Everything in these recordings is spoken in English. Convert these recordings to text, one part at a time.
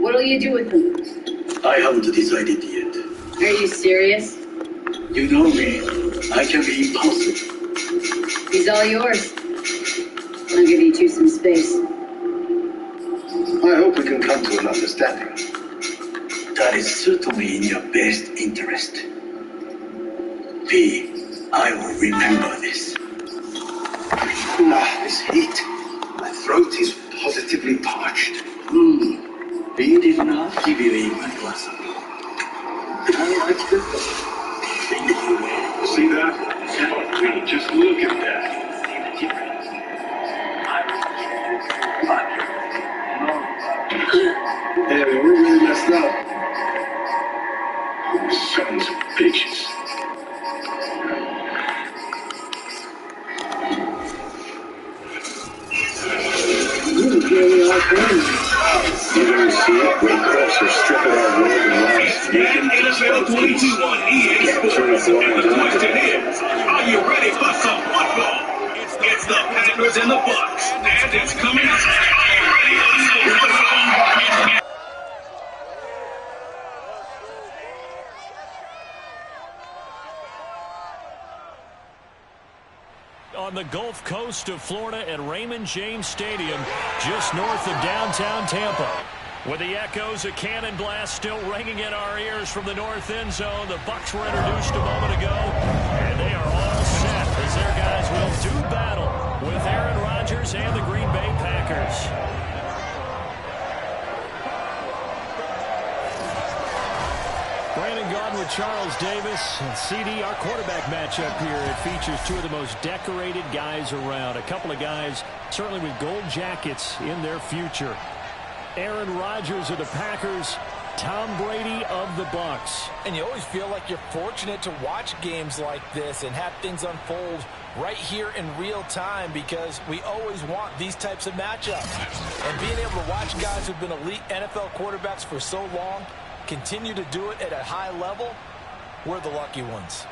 What'll you do with them? I haven't decided yet. Are you serious? You know me. I can be impulsive. He's all yours. I'll give you two some space. I hope we can come to an understanding. That is certainly in your best interest. P, I will remember this. This heat. My throat is positively parched. Be it enough to believe my glass of milk. I like this. See that? Just look at that. Hey, we really messed up. Sons of bitches. You really are crazy. You didn't see it? Great crosser stripping our road and last weekend. NFL 22 on EA Sports. And the question is, are you ready for some football? It's the Packers and the Bucks, and it's coming up. Are you ready for some football? On the Gulf Coast of Florida at Raymond James Stadium, just north of downtown Tampa. With the echoes of cannon blast still ringing in our ears from the north end zone, the Bucs were introduced a moment ago, and they are all set as their guys will do battle with Aaron Rodgers and the Green Bay Packers. Brandon Gaudin with Charles Davis and CD, our quarterback matchup here. It features two of the most decorated guys around. A couple of guys certainly with gold jackets in their future. Aaron Rodgers of the Packers, Tom Brady of the Bucs. And you always feel like you're fortunate to watch games like this and have things unfold right here in real time, because we always want these types of matchups. And being able to watch guys who've been elite NFL quarterbacks for so long continue to do it at a high level, we're the lucky ones.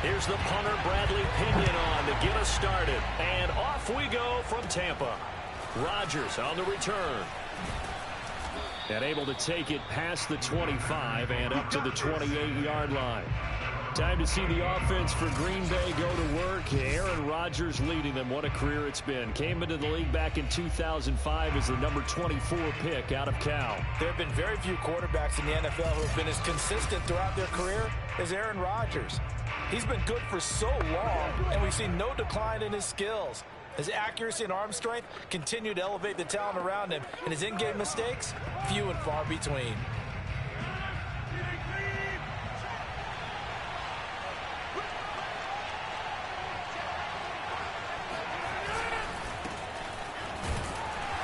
Here's the punter, Bradley Pinion, on to get us started. And off we go from Tampa. Rodgers on the return. And able to take it past the 25 and up to the 28-yard line. Time to see the offense for Green Bay go to work. Aaron Rodgers leading them. What a career it's been. Came into the league back in 2005 as the number 24 pick out of Cal. There have been very few quarterbacks in the NFL who have been as consistent throughout their career as Aaron Rodgers. He's been good for so long, and we've seen no decline in his skills. His accuracy and arm strength continue to elevate the talent around him, and his in-game mistakes, few and far between.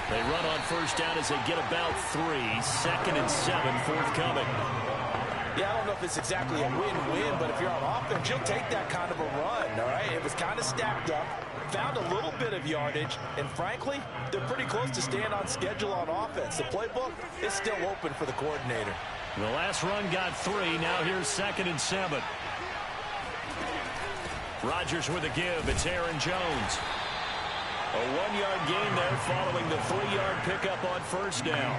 They run on first down as they get about 3. 2nd and 7 forthcoming. Yeah, I don't know if it's exactly a win-win, but if you're on offense, you'll take that kind of a run, all right? It was kind of stacked up, found a little bit of yardage, and frankly, they're pretty close to staying on schedule on offense. The playbook is still open for the coordinator. The last run got 3. Now here's 2nd and 7. Rodgers with a give. It's Aaron Jones. A 1-yard gain there following the 3-yard pickup on first down.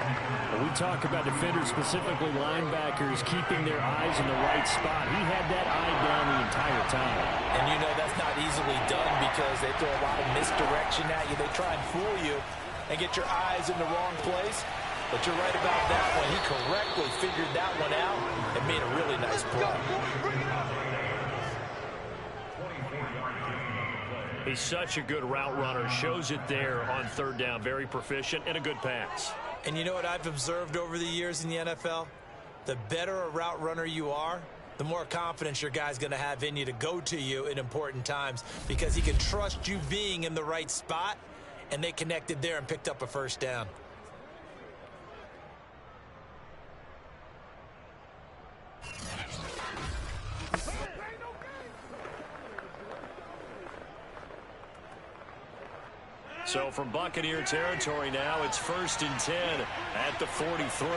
When we talk about defenders, specifically linebackers, keeping their eyes in the right spot. He had that eye down the entire time. And you know that's not easily done because they throw a lot of misdirection at you. They try and fool you and get your eyes in the wrong place. But you're right about that one. He correctly figured that one out and made a really nice play. He's such a good route runner. Shows it there on third down. Very proficient and a good pass. And you know what I've observed over the years in the NFL? The better a route runner you are, the more confidence your guy's going to have in you to go to you in important times, because he can trust you being in the right spot, and they connected there and picked up a first down. So from Buccaneer territory now, it's 1st and 10 at the 43.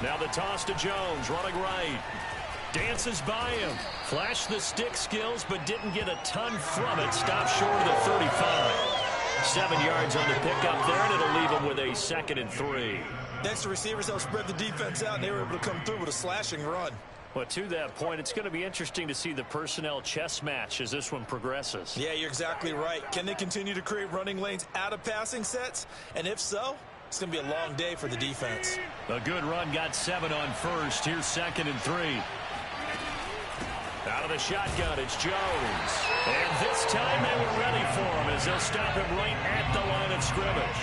Now the toss to Jones, running right. Dances by him. Flashed the stick skills, but didn't get a ton from it. Stopped short of the 35. 7 yards on the pickup there, and it'll leave him with a 2nd and 3. Next, the receivers helped spread the defense out, and they were able to come through with a slashing run. Well, to that point, it's going to be interesting to see the personnel chess match as this one progresses. Yeah, you're exactly right. Can they continue to create running lanes out of passing sets? And if so, it's going to be a long day for the defense. A good run, got 7 on first. Here's 2nd and 3. Out of the shotgun, it's Jones. And this time they were ready for him as they'll stop him right at the line of scrimmage.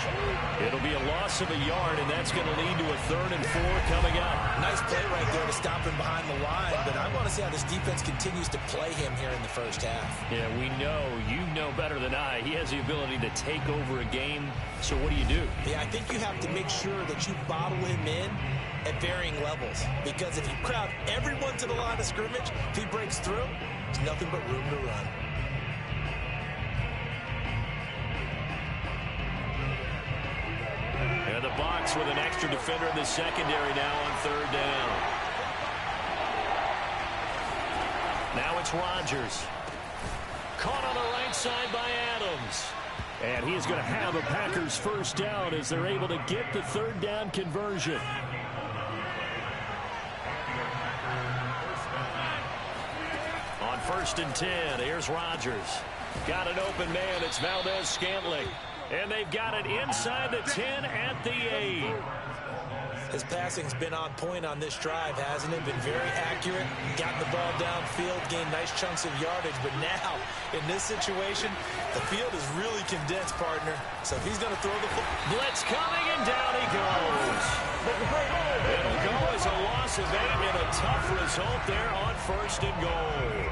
It'll be a loss of a yard, and that's going to lead to a 3rd and 4 coming up. Nice play right there to stop him behind the line, but I want to see how this defense continues to play him here in the first half. Yeah, we know, you know better than I, he has the ability to take over a game. So what do you do? Yeah, I think you have to make sure that you bottle him in at varying levels, because if you crowd everyone to the line of scrimmage, if he breaks through, there's nothing but room to run. And the box with an extra defender in the secondary now on 3rd down. Now it's Rodgers. Caught on the right side by Adams. And he is going to have a Packers 1st down as they're able to get the 3rd down conversion. On 1st and 10, here's Rodgers. Got an open man, it's Valdez-Scantling. And they've got it inside the 10 at the 8. His passing's been on point on this drive, hasn't it? Been very accurate, gotten the ball downfield, gained nice chunks of yardage. But now, in this situation, the field is really condensed, partner. So if he's going to throw the ball. Blitz coming, and down he goes. It'll go as a loss of 8 and a tough result there on 1st and goal.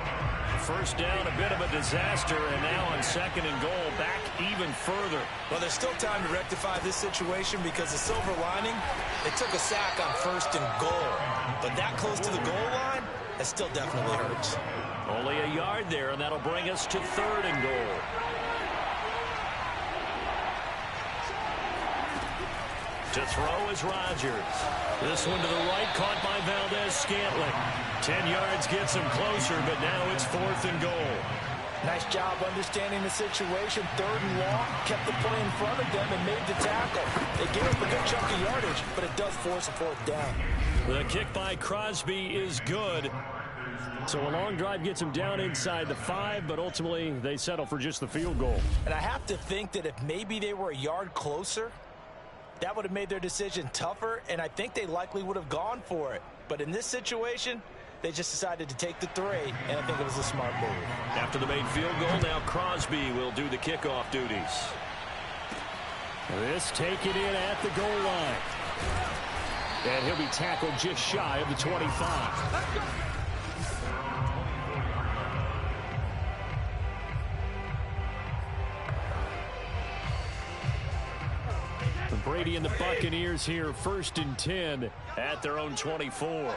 1st down, a bit of a disaster, and now on 2nd and goal, back even further. Well, there's still time to rectify this situation because the silver lining, it took a sack on 1st and goal. But that close to the goal line, it still definitely hurts. Only a yard there, and that'll bring us to 3rd and goal. To throw is Rodgers. This one to the right, caught by Valdez-Scantling. 10 yards gets him closer, but now it's 4th and goal. Nice job understanding the situation. 3rd and long, kept the play in front of them and made the tackle. They gave up a good chunk of yardage, but it does force a 4th down. The kick by Crosby is good. So a long drive gets him down inside the 5, but ultimately they settle for just the field goal. And I have to think that if maybe they were a yard closer, that would have made their decision tougher, and I think they likely would have gone for it. But in this situation, they just decided to take the 3, and I think it was a smart move. After the made field goal, now Crosby will do the kickoff duties. This taken in at the goal line. And he'll be tackled just shy of the 25. Brady and the Buccaneers here, 1st and 10 at their own 24.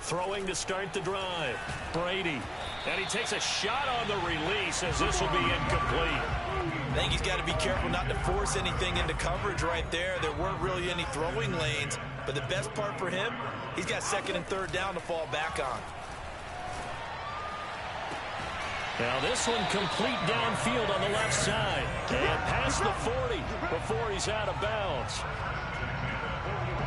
Throwing to start the drive. Brady. And he takes a shot on the release as this will be incomplete. I think he's got to be careful not to force anything into coverage right there. There weren't really any throwing lanes. But the best part for him, he's got 2nd and 3rd down to fall back on. Now this one complete downfield on the left side. And past the 40 before he's out of bounds.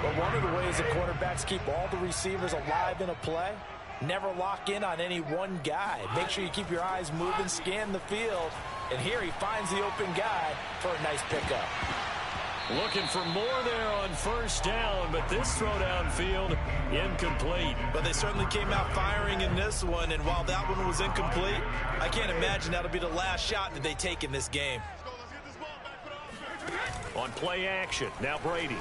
But one of the ways the quarterbacks keep all the receivers alive in a play, never lock in on any one guy. Make sure you keep your eyes moving, scan the field. And here he finds the open guy for a nice pickup. Looking for more there on 1st down, but this throw downfield incomplete. But they certainly came out firing in this one, and while that one was incomplete, I can't imagine that'll be the last shot that they take in this game. On play action, now Brady.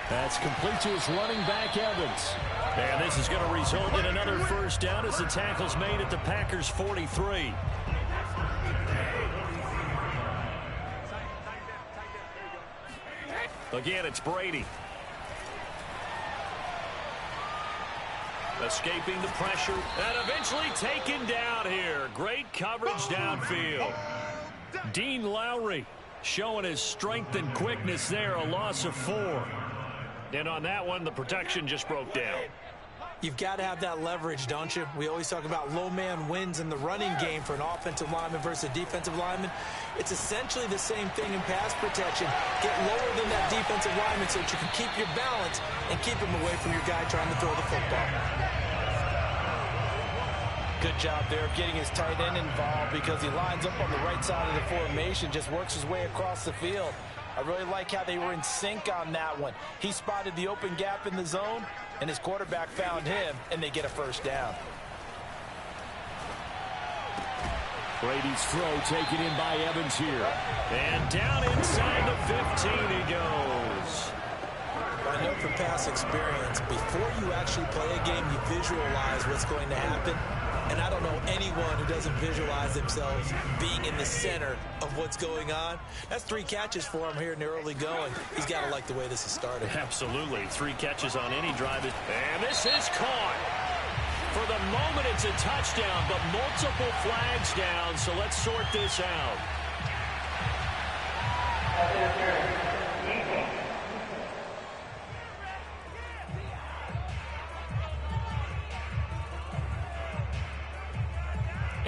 That's complete to his running back, Evans. And this is going to result in another 1st down as the tackle's made at the Packers' 43. Again, it's Brady. Escaping the pressure and eventually taken down here. Great coverage downfield. Dean Lowry showing his strength and quickness there, a loss of 4. And on that one, the protection just broke down. You've got to have that leverage, don't you? We always talk about low man wins in the running game for an offensive lineman versus a defensive lineman. It's essentially the same thing in pass protection. Get lower than that defensive lineman so that you can keep your balance and keep him away from your guy trying to throw the football. Good job there of getting his tight end involved because he lines up on the right side of the formation, just works his way across the field. I really like how they were in sync on that one. He spotted the open gap in the zone, and his quarterback found him, and they get a first down. Brady's throw taken in by Evans here. And down inside the 15 he goes. I know from past experience, before you actually play a game, you visualize what's going to happen. And I don't know anyone who doesn't visualize themselves being in the center of what's going on. That's 3 catches for him here in the early going. He's got to like the way this is started. Absolutely. 3 catches on any drive. And this is caught. For the moment, it's a touchdown, but multiple flags down, so let's sort this out.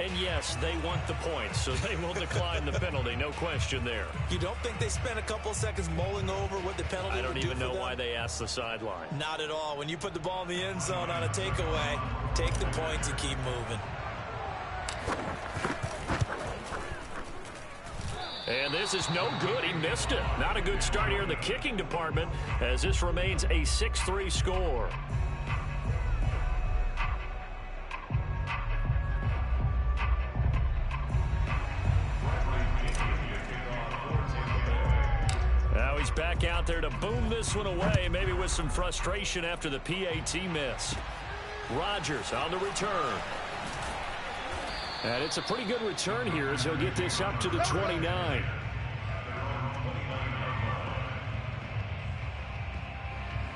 And yes, they want the points, so they will decline the penalty. No question there. You don't think they spent a couple of seconds mulling over what the penalty would do? I don't even know why they asked the sideline. Not at all. When you put the ball in the end zone on a takeaway, take the points and keep moving. And this is no good. He missed it. Not a good start here in the kicking department as this remains a 6-3 score. Now he's back out there to boom this one away, maybe with some frustration after the PAT miss. Rodgers on the return. And it's a pretty good return here as he'll get this up to the 29.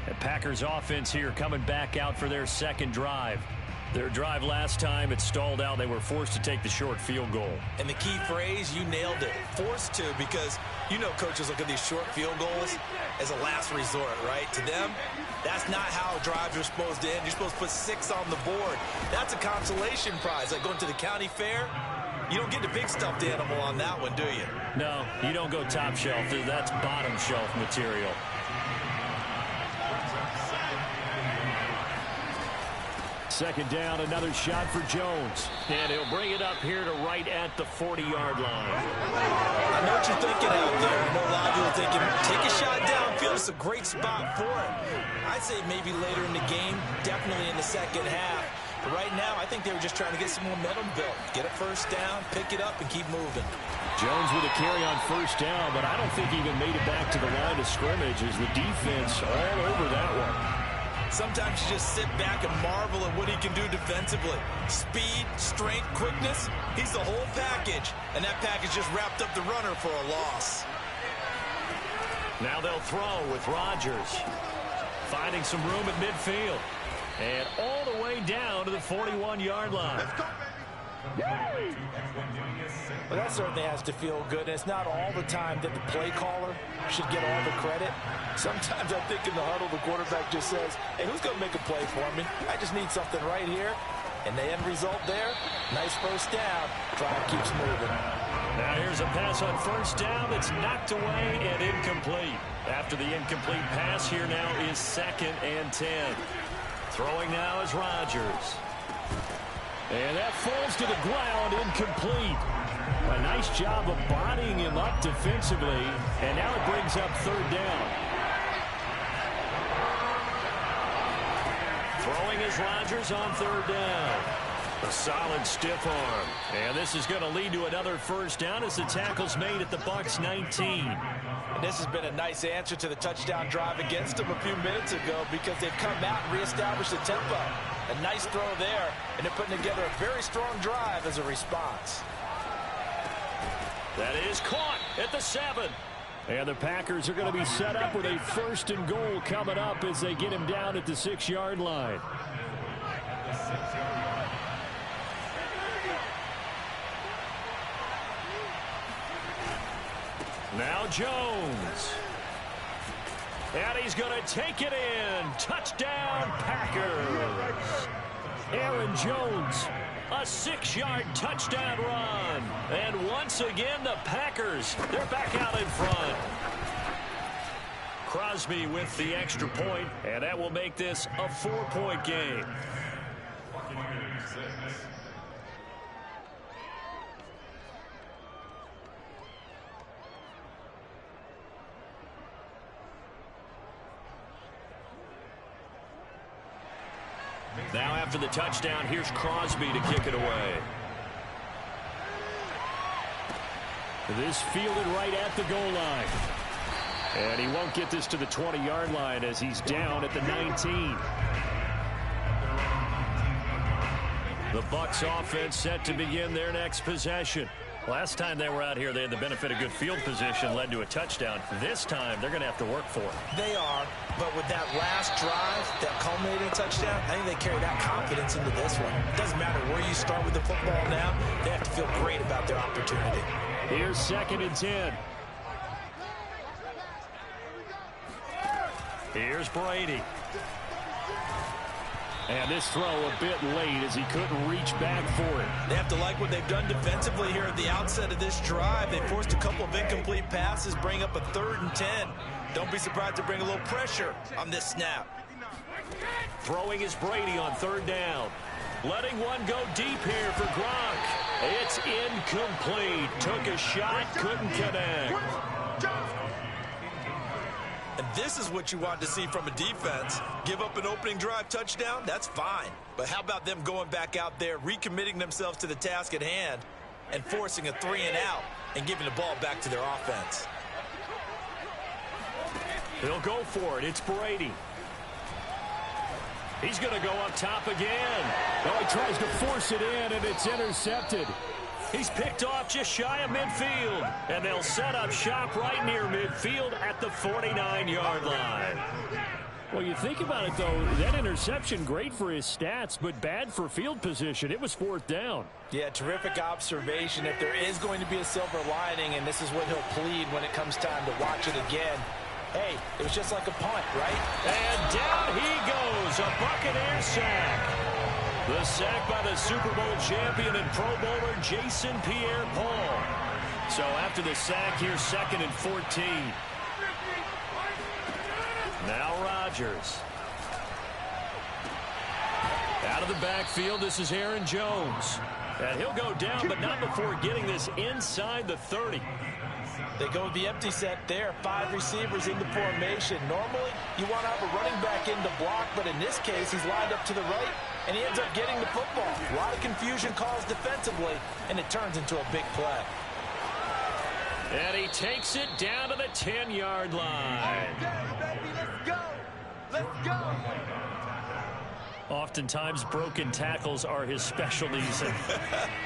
The Packers offense here coming back out for their second drive. Their drive last time, it stalled out. They were forced to take the short field goal. And the key phrase, you nailed it. Forced to, because you know coaches look at these short field goals as a last resort, right? To them, that's not how drives are supposed to end. You're supposed to put 6 on the board. That's a consolation prize. Like going to the county fair, you don't get the big stuffed animal on that one, do you? No, you don't go top shelf. That's bottom shelf material. Second down, another shot for Jones. And he'll bring it up here to right at the 40-yard line. I know what you're thinking out there. I know a lot of people are thinking, take a shot downfield. It's a great spot for it. I'd say maybe later in the game, definitely in the second half. But right now, I think they were just trying to get some momentum built. Get a first down, pick it up, and keep moving. Jones with a carry on first down, but I don't think he even made it back to the line of scrimmage as the defense all over that one. Sometimes you just sit back and marvel at what he can do defensively. Speed, strength, quickness, he's the whole package. And that package just wrapped up the runner for a loss. Now they'll throw with Rodgers. Finding some room at midfield. And all the way down to the 41-yard line. Well, that certainly has to feel good. And it's not all the time that the play caller should get all the credit. Sometimes I think in the huddle, the quarterback just says, hey, who's going to make a play for me? I just need something right here. And the end result there, nice first down. Drive keeps moving. Now here's a pass on first down that's knocked away and incomplete. After the incomplete pass, here now is 2nd and 10. Throwing now is Rodgers. And that falls to the ground, incomplete. A nice job of bodying him up defensively. And now it brings up 3rd down. Throwing is Rodgers on 3rd down. A solid stiff arm. And this is going to lead to another first down as the tackle's made at the Bucs 19. And this has been a nice answer to the touchdown drive against them a few minutes ago because they've come out and reestablished the tempo. A nice throw there, and they're putting together a very strong drive as a response. That is caught at the 7. And the Packers are going to be set up with a 1st and goal coming up as they get him down at the 6-yard line. Now Jones. And he's going to take it in. Touchdown, Packers. Aaron Jones, a 6-yard touchdown run. And once again, the Packers, they're back out in front. Crosby with the extra point, and that will make this a 4-point game. Now after the touchdown, here's Crosby to kick it away. This fielded right at the goal line. And he won't get this to the 20-yard line as he's down at the 19. The Bucs offense set to begin their next possession. Last time they were out here, they had the benefit of good field position, led to a touchdown. This time, they're going to have to work for it. They are, but with that last drive, that culminating touchdown, I think they carry that confidence into this one. It doesn't matter where you start with the football now, they have to feel great about their opportunity. Here's 2nd and 10. Here's Brady. And this throw a bit late as he couldn't reach back for it. They have to like what they've done defensively here at the outset of this drive. They forced a couple of incomplete passes, bring up a 3rd and 10. Don't be surprised to bring a little pressure on this snap. Throwing is Brady on 3rd down. Letting one go deep here for Gronk. It's incomplete. Took a shot, couldn't connect. And this is what you want to see from a defense. Give up an opening drive touchdown, that's fine. But how about them going back out there, recommitting themselves to the task at hand, and forcing a 3 and out and giving the ball back to their offense? He'll go for it. It's Brady. He's going to go up top again. Oh, he tries to force it in, and it's intercepted. He's picked off just shy of midfield, and they'll set up shop right near midfield at the 49-yard line. Well, you think about it, though, that interception, great for his stats, but bad for field position. It was 4th down. Yeah, terrific observation. If there is going to be a silver lining, and this is what he'll plead when it comes time to watch it again, hey, it was just like a punt, right? And down he goes, a Buccaneer sack. The sack by the Super Bowl champion and Pro Bowler Jason Pierre-Paul. So after the sack, here's 2nd and 14. Now Rodgers. Out of the backfield, this is Aaron Jones. And he'll go down, but not before getting this inside the 30. They go with the empty set there. 5 receivers in the formation. Normally, you want to have a running back in to block, but in this case, he's lined up to the right, and he ends up getting the football. A lot of confusion calls defensively, and it turns into a big play. And he takes it down to the 10-yard line. Let's go! Let's go! Oftentimes, broken tackles are his specialties. And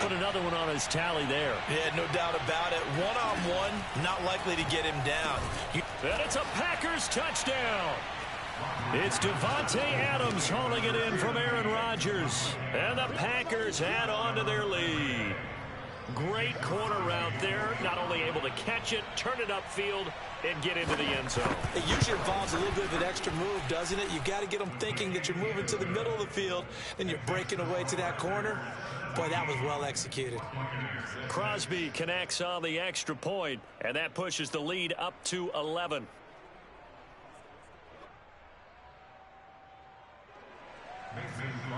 put another one on his tally there. Yeah, no doubt about it. One-on-one, not likely to get him down. And it's a Packers touchdown. It's Devontae Adams hauling it in from Aaron Rodgers. And the Packers add on to their lead. Great corner route there. Not only able to catch it, turn it upfield, and get into the end zone. It usually involves a little bit of an extra move, doesn't it? You got to get them thinking that you're moving to the middle of the field, then you're breaking away to that corner. Boy, that was well executed. Crosby connects on the extra point, and that pushes the lead up to 11.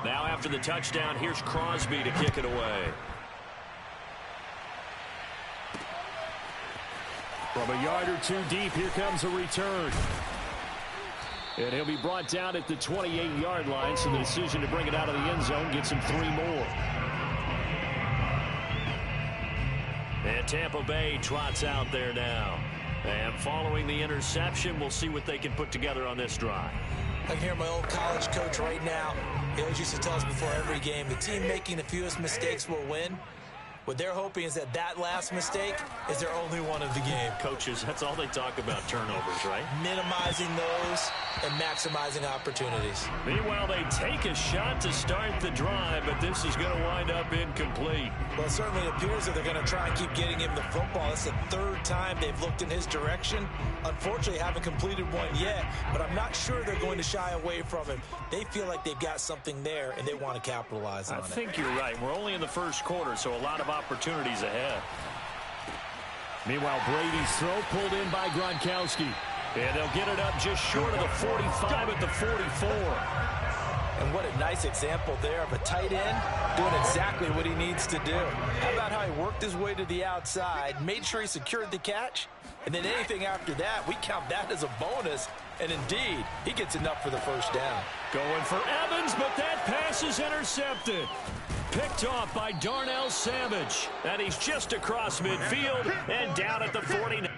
Now after the touchdown, here's Crosby to kick it away. From a yard or two deep, here comes a return. And he'll be brought down at the 28-yard line, so the decision to bring it out of the end zone gets him 3 more. And Tampa Bay trots out there now. And following the interception, we'll see what they can put together on this drive. I can hear my old college coach right now. He always used to tell us before every game, the team making the fewest mistakes will win. What they're hoping is that that last mistake is their only one of the game. Coaches, that's all they talk about, turnovers, right? Minimizing those and maximizing opportunities. Meanwhile, they take a shot to start the drive, but this is going to wind up incomplete. Well, it certainly appears that they're going to try and keep getting him the football. It's the third time they've looked in his direction. Unfortunately, haven't completed one yet, but I'm not sure they're going to shy away from him. They feel like they've got something there, and they want to capitalize on it. I think you're right. We're only in the first quarter, so a lot of opportunities ahead. Meanwhile, Brady's throw pulled in by Gronkowski. And they'll get it up just short of the 45 at the 44. And what a nice example there of a tight end doing exactly what he needs to do. How about how he worked his way to the outside, made sure he secured the catch, and then anything after that, we count that as a bonus. And indeed, he gets enough for the first down. Going for Evans, but that pass is intercepted. Picked off by Darnell Savage. And he's just across midfield and down at the 49.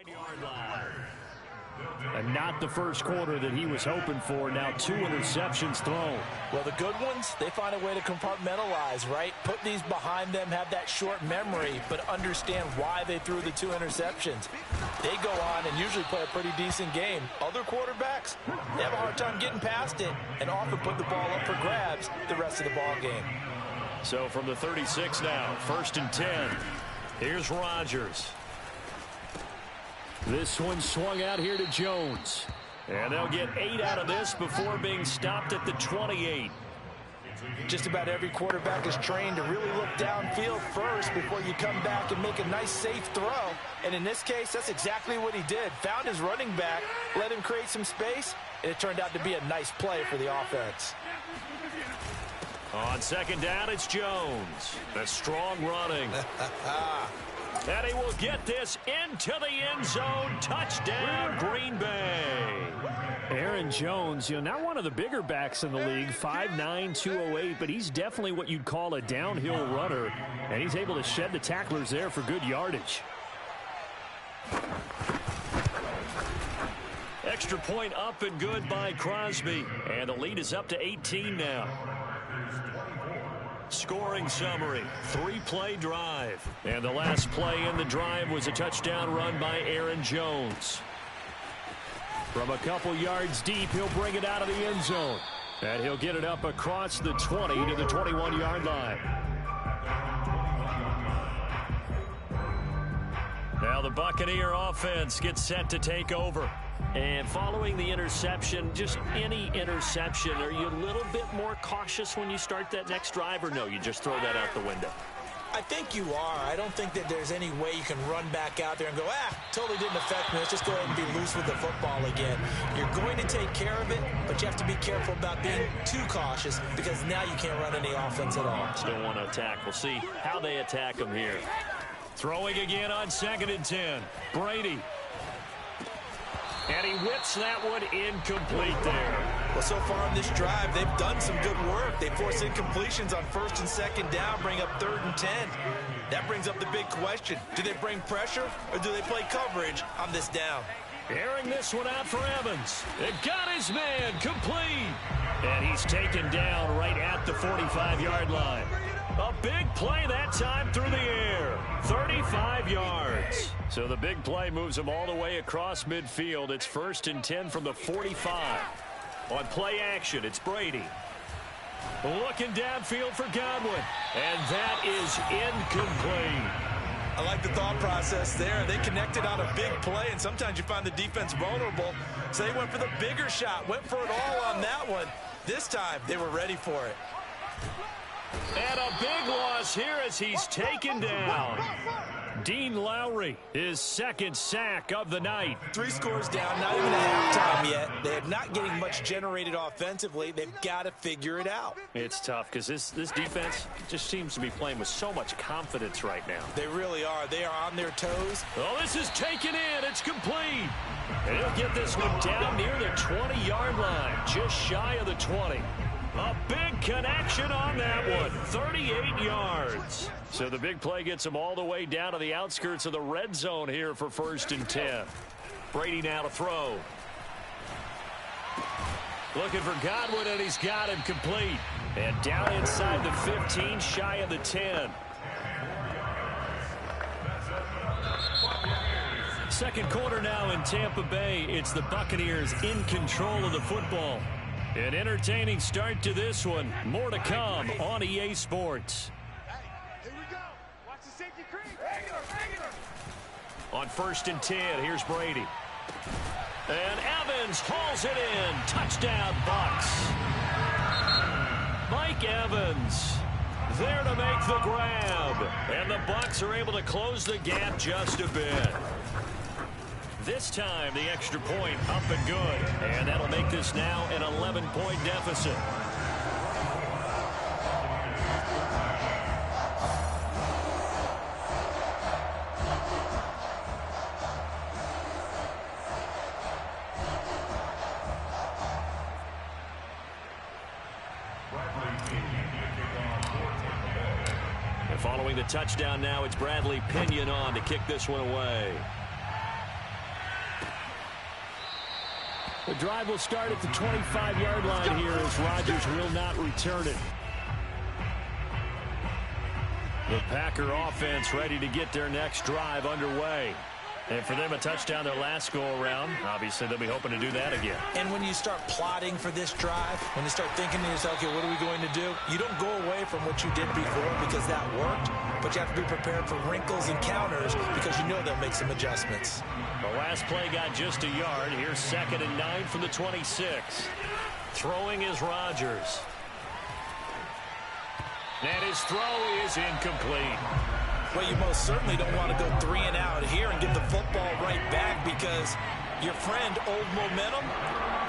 Yard line. And not the first quarter that he was hoping for. Now 2 interceptions thrown. Well, the good ones, they find a way to compartmentalize, right? Put these behind them, have that short memory, but understand why they threw the 2 interceptions. They go on and usually play a pretty decent game. Other quarterbacks, they have a hard time getting past it and often put the ball up for grabs the rest of the ball game. So from the 36 now, 1st and 10. Here's Rodgers. This one swung out here to Jones. And they'll get 8 out of this before being stopped at the 28. Just about every quarterback is trained to really look downfield first before you come back and make a nice, safe throw. And in this case, that's exactly what he did. Found his running back, let him create some space, and it turned out to be a nice play for the offense. On 2nd down, it's Jones. That's strong running. And he will get this into the end zone. Touchdown, Green Bay. Aaron Jones, not one of the bigger backs in the league, 5'9", 208, but he's definitely what you'd call a downhill runner, and he's able to shed the tacklers there for good yardage. Extra point up and good by Crosby, and the lead is up to 18 now. Scoring summary, 3-play drive. And the last play in the drive was a touchdown run by Aaron Jones. From a couple yards deep, he'll bring it out of the end zone. And he'll get it up across the 20 to the 21-yard line. Now the Buccaneer offense gets set to take over. And following the interception, just any interception, are you a little bit more cautious when you start that next drive, or no, you just throw that out the window? I think you are. I don't think that there's any way you can run back out there and go, totally didn't affect me. Let's just go ahead and be loose with the football again. You're going to take care of it, but you have to be careful about being too cautious because now you can't run any offense at all. Still want to attack. We'll see how they attack them here. Throwing again on 2nd and 10. Brady. And he whips that one incomplete there. Well, so far on this drive, they've done some good work. They force incompletions on 1st and 2nd down, bring up 3rd and 10. That brings up the big question. Do they bring pressure or do they play coverage on this down? Airing this one out for Evans. It got his man complete. And he's taken down right at the 45-yard line. A big play that time through the air. 35 yards. So the big play moves him all the way across midfield. It's 1st and 10 from the 45. On play action, it's Brady. Looking downfield for Godwin. And that is incomplete. I like the thought process there. They connected on a big play, and sometimes you find the defense vulnerable. So they went for the bigger shot, went for it all on that one. This time, they were ready for it. And a big loss here as he's taken down. Dean Lowry, his 2nd sack of the night. 3 scores down, not even at halftime yet. They are not getting much generated offensively. They've got to figure it out. It's tough because this defense just seems to be playing with so much confidence right now. They really are. They are on their toes. Oh, this is taken in. It's complete. And he'll get this one down near the 20-yard line, just shy of the 20. A big connection on that one. 38 yards. So the big play gets him all the way down to the outskirts of the red zone here for 1st and 10. Brady now to throw. Looking for Godwin, and he's got him complete. And down inside the 15, shy of the 10. Second quarter now in Tampa Bay. It's the Buccaneers in control of the football. An entertaining start to this one. More to come on EA Sports. Here we go. Watch the safety creep. On 1st and 10, here's Brady. And Evans hauls it in. Touchdown, Bucs. Mike Evans there to make the grab. And the Bucs are able to close the gap just a bit. This time, the extra point up and good. And that'll make this now an 11-point deficit. And following the touchdown now, it's Bradley Pinion on to kick this one away. The drive will start at the 25-yard line here as Rodgers will not return it. The Packer offense ready to get their next drive underway. And for them, a touchdown their last go-around. Obviously, they'll be hoping to do that again. And when you start plotting for this drive, when you start thinking to yourself, okay, what are we going to do? You don't go away from what you did before because that worked, but you have to be prepared for wrinkles and counters because you know they'll make some adjustments. The last play got just a yard. Here's 2nd and 9 from the 26. Throwing is Rodgers. And his throw is incomplete. Well, you most certainly don't want to go 3 and out here and give the football right back because your friend, Old Momentum,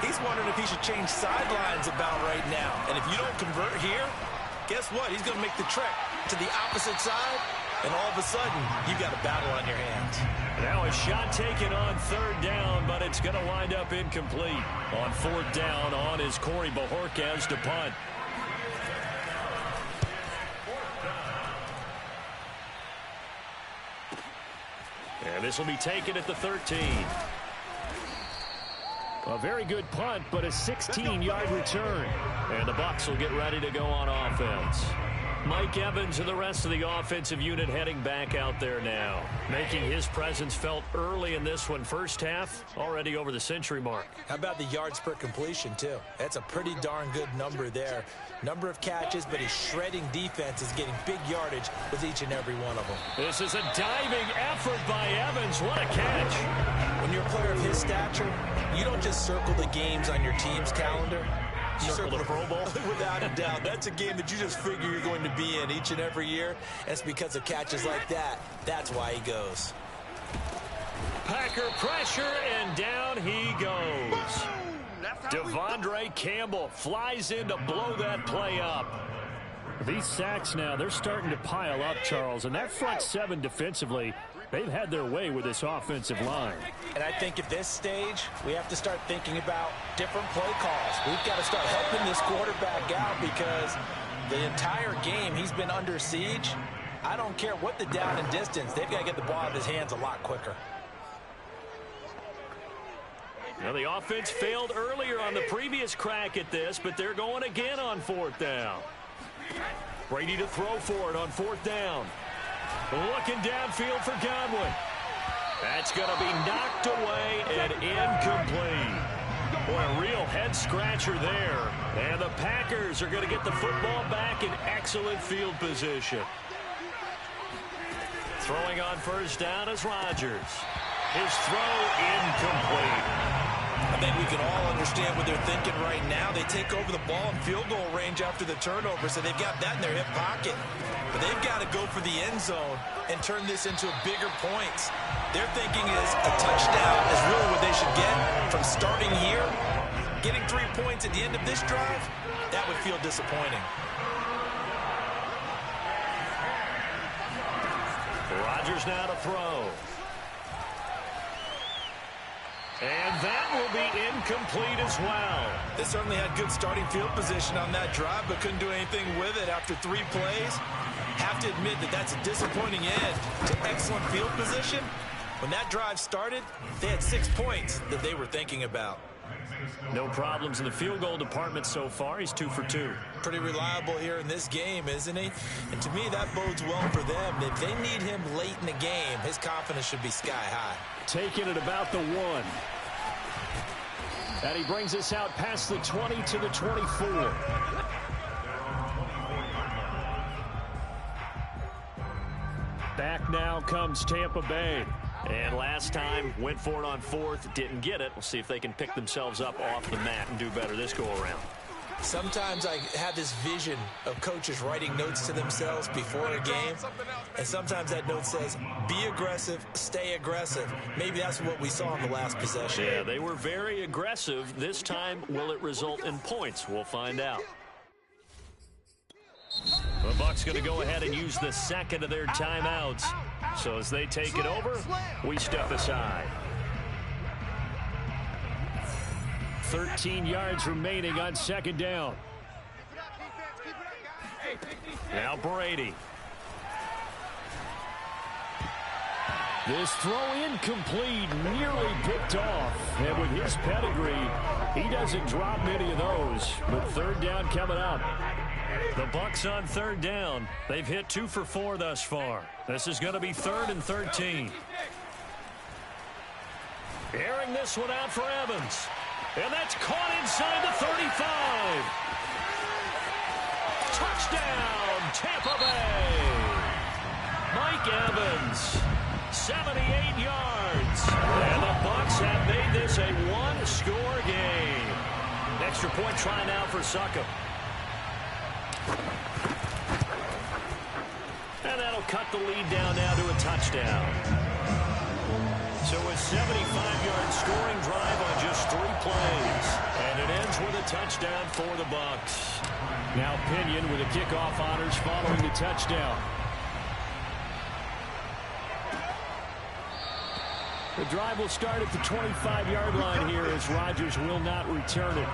he's wondering if he should change sidelines about right now. And if you don't convert here, guess what? He's going to make the trek to the opposite side, and all of a sudden, you've got a battle on your hands. Now a shot taken on 3rd down, but it's going to wind up incomplete. On 4th down, on is Corey Bojorquez to punt. And this will be taken at the 13. A very good punt, but a 16-yard return. And the Bucs will get ready to go on offense. Mike Evans and the rest of the offensive unit heading back out there now. Making his presence felt early in this one. First half, already over the century mark. How about the yards per completion, too? That's a pretty darn good number there. Number of catches, but his shredding defense is getting big yardage with each and every one of them. This is a diving effort by Evans. What a catch. When you're a player of his stature, you don't just circle the games on your team's calendar. You circle the Pro Bowl? Without a doubt. That's a game that you just figure you're going to be in each and every year. And it's because of catches like that. That's why he goes. Packer pressure, and down he goes. Devondre Campbell flies in to blow that play up. These sacks now, they're starting to pile up, Charles. And that front 7 defensively, they've had their way with this offensive line. And I think at this stage, we have to start thinking about different play calls. We've got to start helping this quarterback out because the entire game he's been under siege. I don't care what the down and distance. They've got to get the ball out of his hands a lot quicker. Now, the offense failed earlier on the previous crack at this, but they're going again on 4th down. Brady to throw for it on 4th down. Looking downfield for Godwin. That's going to be knocked away and incomplete. Boy, a real head-scratcher there. And the Packers are going to get the football back in excellent field position. Throwing on 1st down is Rodgers. His throw incomplete. I think we can all understand what they're thinking right now. They take over the ball in field goal range after the turnover, so they've got that in their hip pocket. But they've got to go for the end zone and turn this into bigger points. Their thinking is a touchdown is really what they should get from starting here. Getting 3 points at the end of this drive, that would feel disappointing. Rodgers now to throw. And that will be incomplete as well. They certainly had good starting field position on that drive, but couldn't do anything with it after 3 plays. Have to admit that that's a disappointing end to excellent field position. When that drive started, they had 6 points that they were thinking about. No problems in the field goal department so far. He's 2 for 2. Pretty reliable here in this game, isn't he? And to me, that bodes well for them. If they need him late in the game, his confidence should be sky high. Taking it about the 1. And he brings us out past the 20 to the 24. Back now comes Tampa Bay. And last time, went for it on 4th, didn't get it. We'll see if they can pick themselves up off the mat and do better this go-around. Sometimes I have this vision of coaches writing notes to themselves before a game, and sometimes that note says, be aggressive, stay aggressive. Maybe that's what we saw in the last possession. Yeah, they were very aggressive. This time, will it result in points? We'll find out. The Bucs going to go ahead and use the second of their timeouts. So as they take it over, we step aside. 13 yards remaining on 2nd down. Now Brady. This throw incomplete, nearly picked off. And with his pedigree, he doesn't drop many of those. But 3rd down coming up. The Bucs on 3rd down. They've hit 2 for 4 thus far. This is going to be 3rd and 13. Airing this one out for Evans. And that's caught inside the 35. Touchdown, Tampa Bay. Mike Evans, 78 yards. And the Bucs have made this a 1-score game. Extra point try now for Succop. And that'll cut the lead down now to a touchdown. So a 75-yard scoring drive on just 3 plays. And it ends with a touchdown for the Bucs. Now Pinion with the kickoff honors following the touchdown. The drive will start at the 25-yard line here as Rodgers will not return it.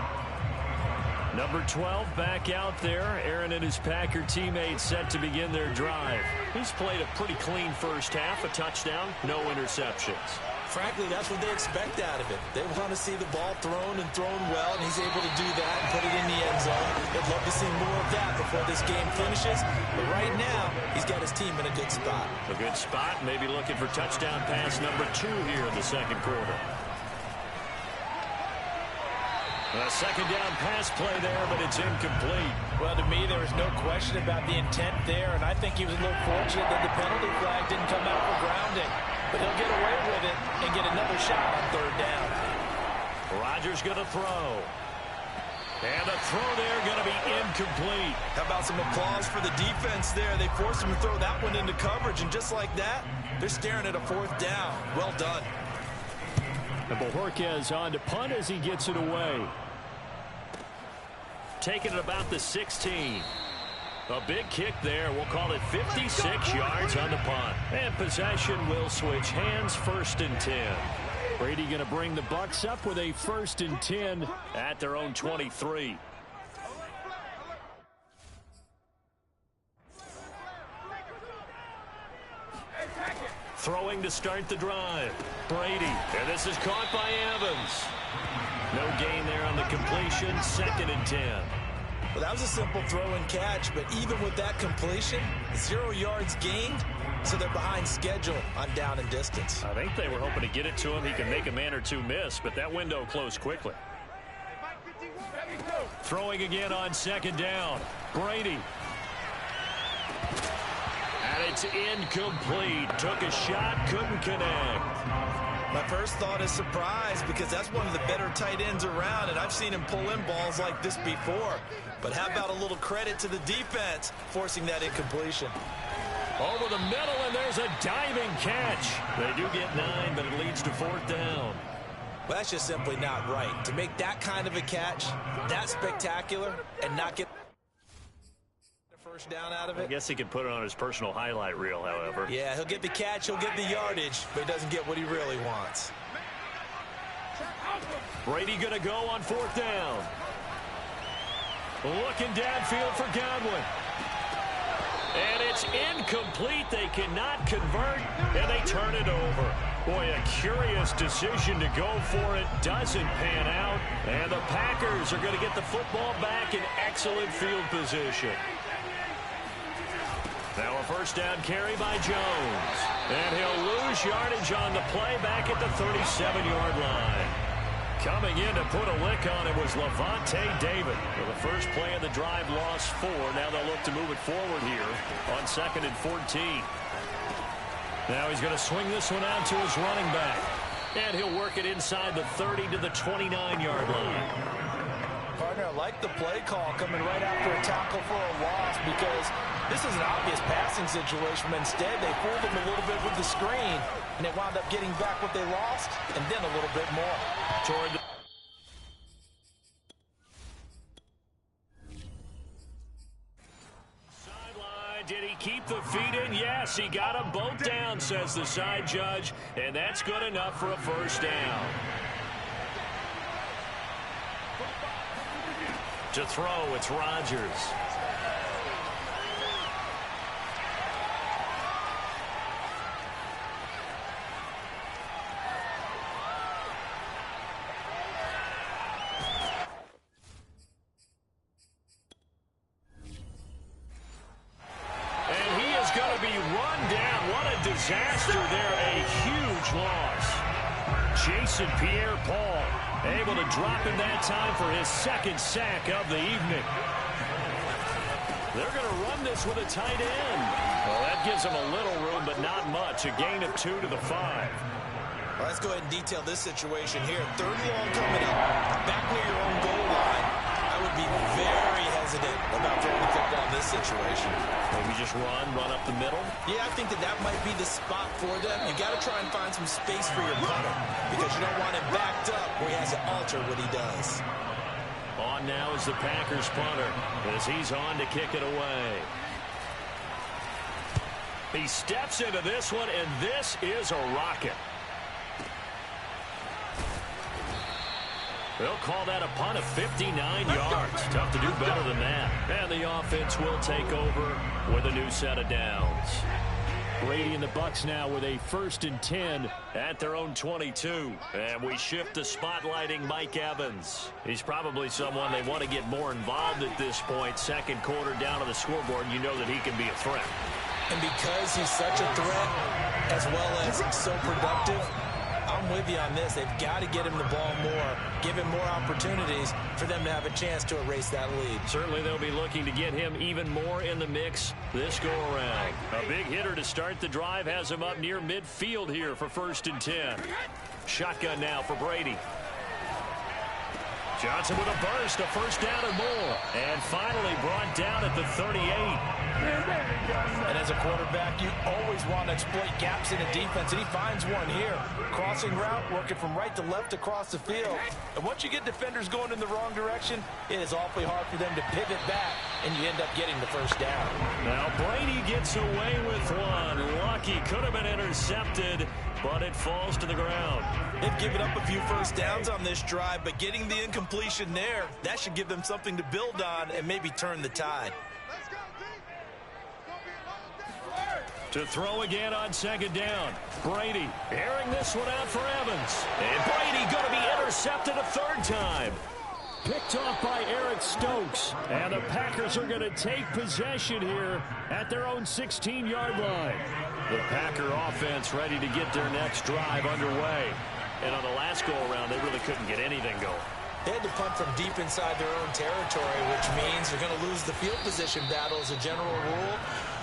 Number 12 back out there. Aaron and his Packer teammates set to begin their drive. He's played a pretty clean first half, a touchdown, no interceptions. Frankly, that's what they expect out of it. They want to see the ball thrown and thrown well, and he's able to do that and put it in the end zone. They'd love to see more of that before this game finishes. But right now, he's got his team in a good spot. A good spot, maybe looking for touchdown pass number 2 here in the 2nd quarter. A 2nd down pass play there, but it's incomplete. Well, to me, there was no question about the intent there, and I think he was a little fortunate that the penalty flag didn't come out for grounding. But he'll get away with it and get another shot on 3rd down. Rodgers going to throw. And the throw there going to be incomplete. How about some applause for the defense there? They forced him to throw that one into coverage, and just like that, they're staring at a 4th down. Well done. And Bojorquez on to punt as he gets it away. Taking it about the 16. A big kick there. We'll call it 56 yards on the punt. And possession will switch hands, 1st and 10. Brady going to bring the Bucs up with a 1st and 10 at their own 23. Throwing to start the drive. Brady. And this is caught by Evans. No gain there on the completion. 2nd and 10. Well, that was a simple throw and catch, but even with that completion, 0 yards gained, so they're behind schedule on down and distance. I think they were hoping to get it to him. He can make a man or 2 miss, but that window closed quickly. Throwing again on 2nd down. Brady. And it's incomplete. Took a shot, couldn't connect. My first thought is surprise because that's one of the better tight ends around, and I've seen him pull in balls like this before. But how about a little credit to the defense forcing that incompletion? Over the middle, and there's a diving catch. They do get 9, but it leads to 4th down. Well, that's just simply not right. To make that kind of a catch, that spectacular, and not get a 1st down out of it. I guess he could put it on his personal highlight reel, however. Yeah, he'll get the catch, he'll get the yardage, but he doesn't get what he really wants. Brady going to go on 4th down. Looking downfield for Godwin. And it's incomplete. They cannot convert, and they turn it over. Boy, a curious decision to go for it. Doesn't pan out. And the Packers are going to get the football back in excellent field position. Now a 1st down carry by Jones. And he'll lose yardage on the play back at the 37-yard line. Coming in to put a lick on it was Levante David. For the first play of the drive, lost 4. Now they'll look to move it forward here on 2nd and 14. Now he's going to swing this one out to his running back. And he'll work it inside the 30 to the 29-yard line. Partner, I like the play call coming right after a tackle for a loss because this is an obvious passing situation. But instead, they fooled him a little bit with the screen, and they wound up getting back what they lost and then a little bit more. Toward the sideline, did he keep the feet in? Yes, he got them both down, says the side judge, and that's good enough for a 1st down. To throw, it's Rodgers. And he is going to be run down. What a disaster there. A huge loss. Jason Pierre-Paul able to drop him that time for his 2nd sack of the evening. They're going to run this with a tight end. Well, that gives them a little room, but not much. A gain of 2 to the 5. Well, let's go ahead and detail this situation here. 3rd and long coming in, back near your own goal line. I would be very hesitant about throwing the football in this situation. Maybe just run up the middle? Yeah, I think that might be the spot for them. You got to try and find some space for your punter because you don't want him backed up where he has to alter what he does. On now is the Packers punter as he's on to kick it away. He steps into this one, and this is a rocket. They'll call that a punt of 59 yards. Tough to do better than that. And the offense will take over with a new set of downs. Brady and the Bucs now with a 1st and 10 at their own 22. And we shift to spotlighting Mike Evans. He's probably someone they want to get more involved at this point. 2nd quarter down on the scoreboard, you know that he can be a threat. And because he's such a threat, as well as so productive, I'm with you on this. They've got to get him the ball more, give him more opportunities for them to have a chance to erase that lead. Certainly they'll be looking to get him even more in the mix this go-around. A big hitter to start the drive has him up near midfield here for 1st and 10. Shotgun now for Brady. Johnson with a burst, a 1st down and more. And finally brought down at the 38. And as a quarterback, you always want to exploit gaps in the defense, and he finds one here. Crossing route, working from right to left across the field. And once you get defenders going in the wrong direction, it is awfully hard for them to pivot back, and you end up getting the 1st down. Now Brady gets away with one. Lucky, could have been intercepted, but it falls to the ground. They've given up a few 1st downs on this drive, but getting the incompletion there, that should give them something to build on and maybe turn the tide. To throw again on 2nd down. Brady airing this one out for Evans. And Brady going to be intercepted a 3rd time. Picked off by Eric Stokes. And the Packers are going to take possession here at their own 16-yard line. The Packer offense ready to get their next drive underway. And on the last go-around, they really couldn't get anything going. They had to punt from deep inside their own territory, which means they're going to lose the field position battle as a general rule.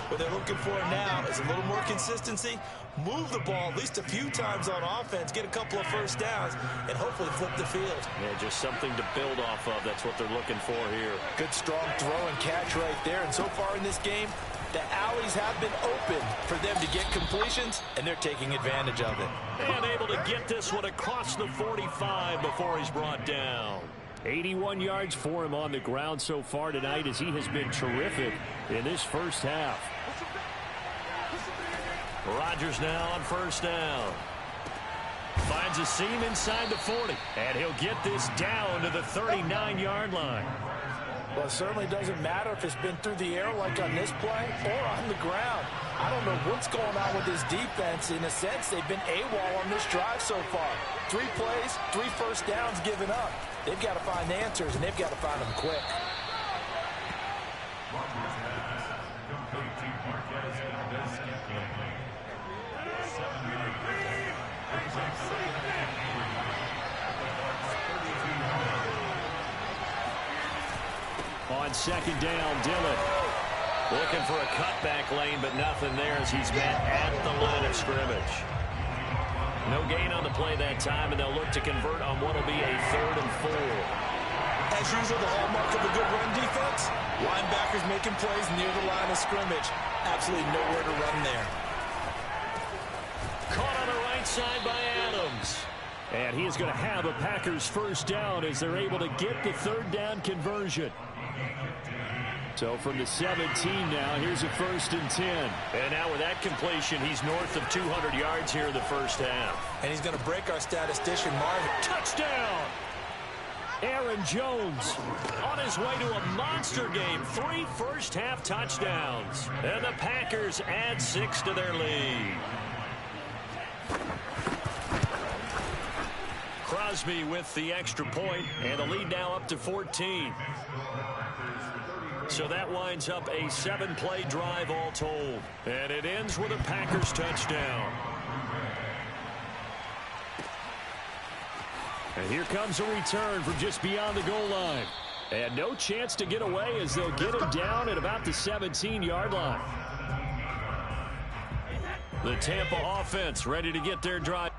What they're looking for now is a little more consistency, move the ball at least a few times on offense, get a couple of 1st downs, and hopefully flip the field. Yeah, just something to build off of. That's what they're looking for here. Good, strong throw and catch right there. And so far in this game, the alleys have been open for them to get completions, and they're taking advantage of it. And able to get this one across the 45 before he's brought down. 81 yards for him on the ground so far tonight as he has been terrific in this 1st half. Rodgers now on 1st down. Finds a seam inside the 40. And he'll get this down to the 39-yard line. Well, it certainly doesn't matter if it's been through the air like on this play or on the ground. I don't know what's going on with this defense. In a sense, they've been AWOL on this drive so far. 3 plays, 3 first downs given up. They've got to find answers, and they've got to find them quick. On second down, Dillon looking for a cutback lane, but nothing there as he's met at the line of scrimmage. No gain on the play that time, and they'll look to convert on what will be a 3rd and 4. As usual, the hallmark of a good run defense, linebackers making plays near the line of scrimmage. Absolutely nowhere to run there. Caught on the right side by Adams. And he is going to have a Packers first down as they're able to get the 3rd down conversion. So from the 17 now, here's a 1st and 10. And now with that completion, he's north of 200 yards here in the first half. And he's going to break our statistician margin. Touchdown! Aaron Jones on his way to a monster game. 3 first-half touchdowns. And the Packers add 6 to their lead. Crosby with the extra point, and the lead now up to 14. So that winds up a 7-play drive all told. And it ends with a Packers touchdown. And here comes a return from just beyond the goal line. And no chance to get away as they'll get him down at about the 17-yard line. The Tampa offense ready to get their drive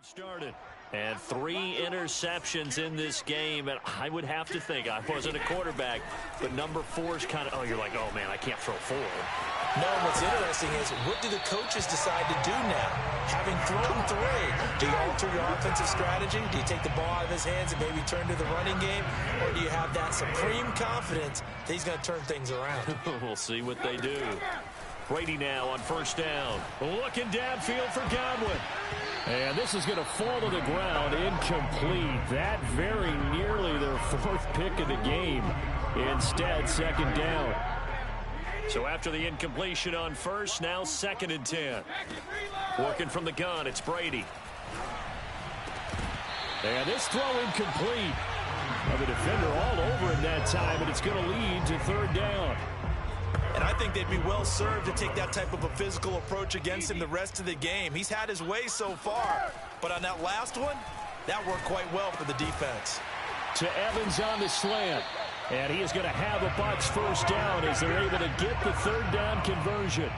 started. And 3 interceptions in this game, and I would have to think, I wasn't a quarterback, but number 4 is kind of, oh, you're like, oh, man, I can't throw 4. No, what's interesting is, what do the coaches decide to do now? Having thrown 3, do you alter your offensive strategy? Do you take the ball out of his hands and maybe turn to the running game? Or do you have that supreme confidence that he's going to turn things around? We'll see what they do. Brady now on first down. Looking downfield for Godwin. And this is going to fall to the ground, incomplete. That very nearly their 4th pick of the game. Instead, second down. So after the incompletion on first, now 2nd and 10. Working from the gun, it's Brady. And this throw incomplete. Well, the defender all over it that time, and it's going to lead to 3rd down. And I think they'd be well served to take that type of a physical approach against him the rest of the game. He's had his way so far, but on that last one, that worked quite well for the defense. To Evans on the slant, and he is going to have a Bucs first down as they're able to get the 3rd down conversion.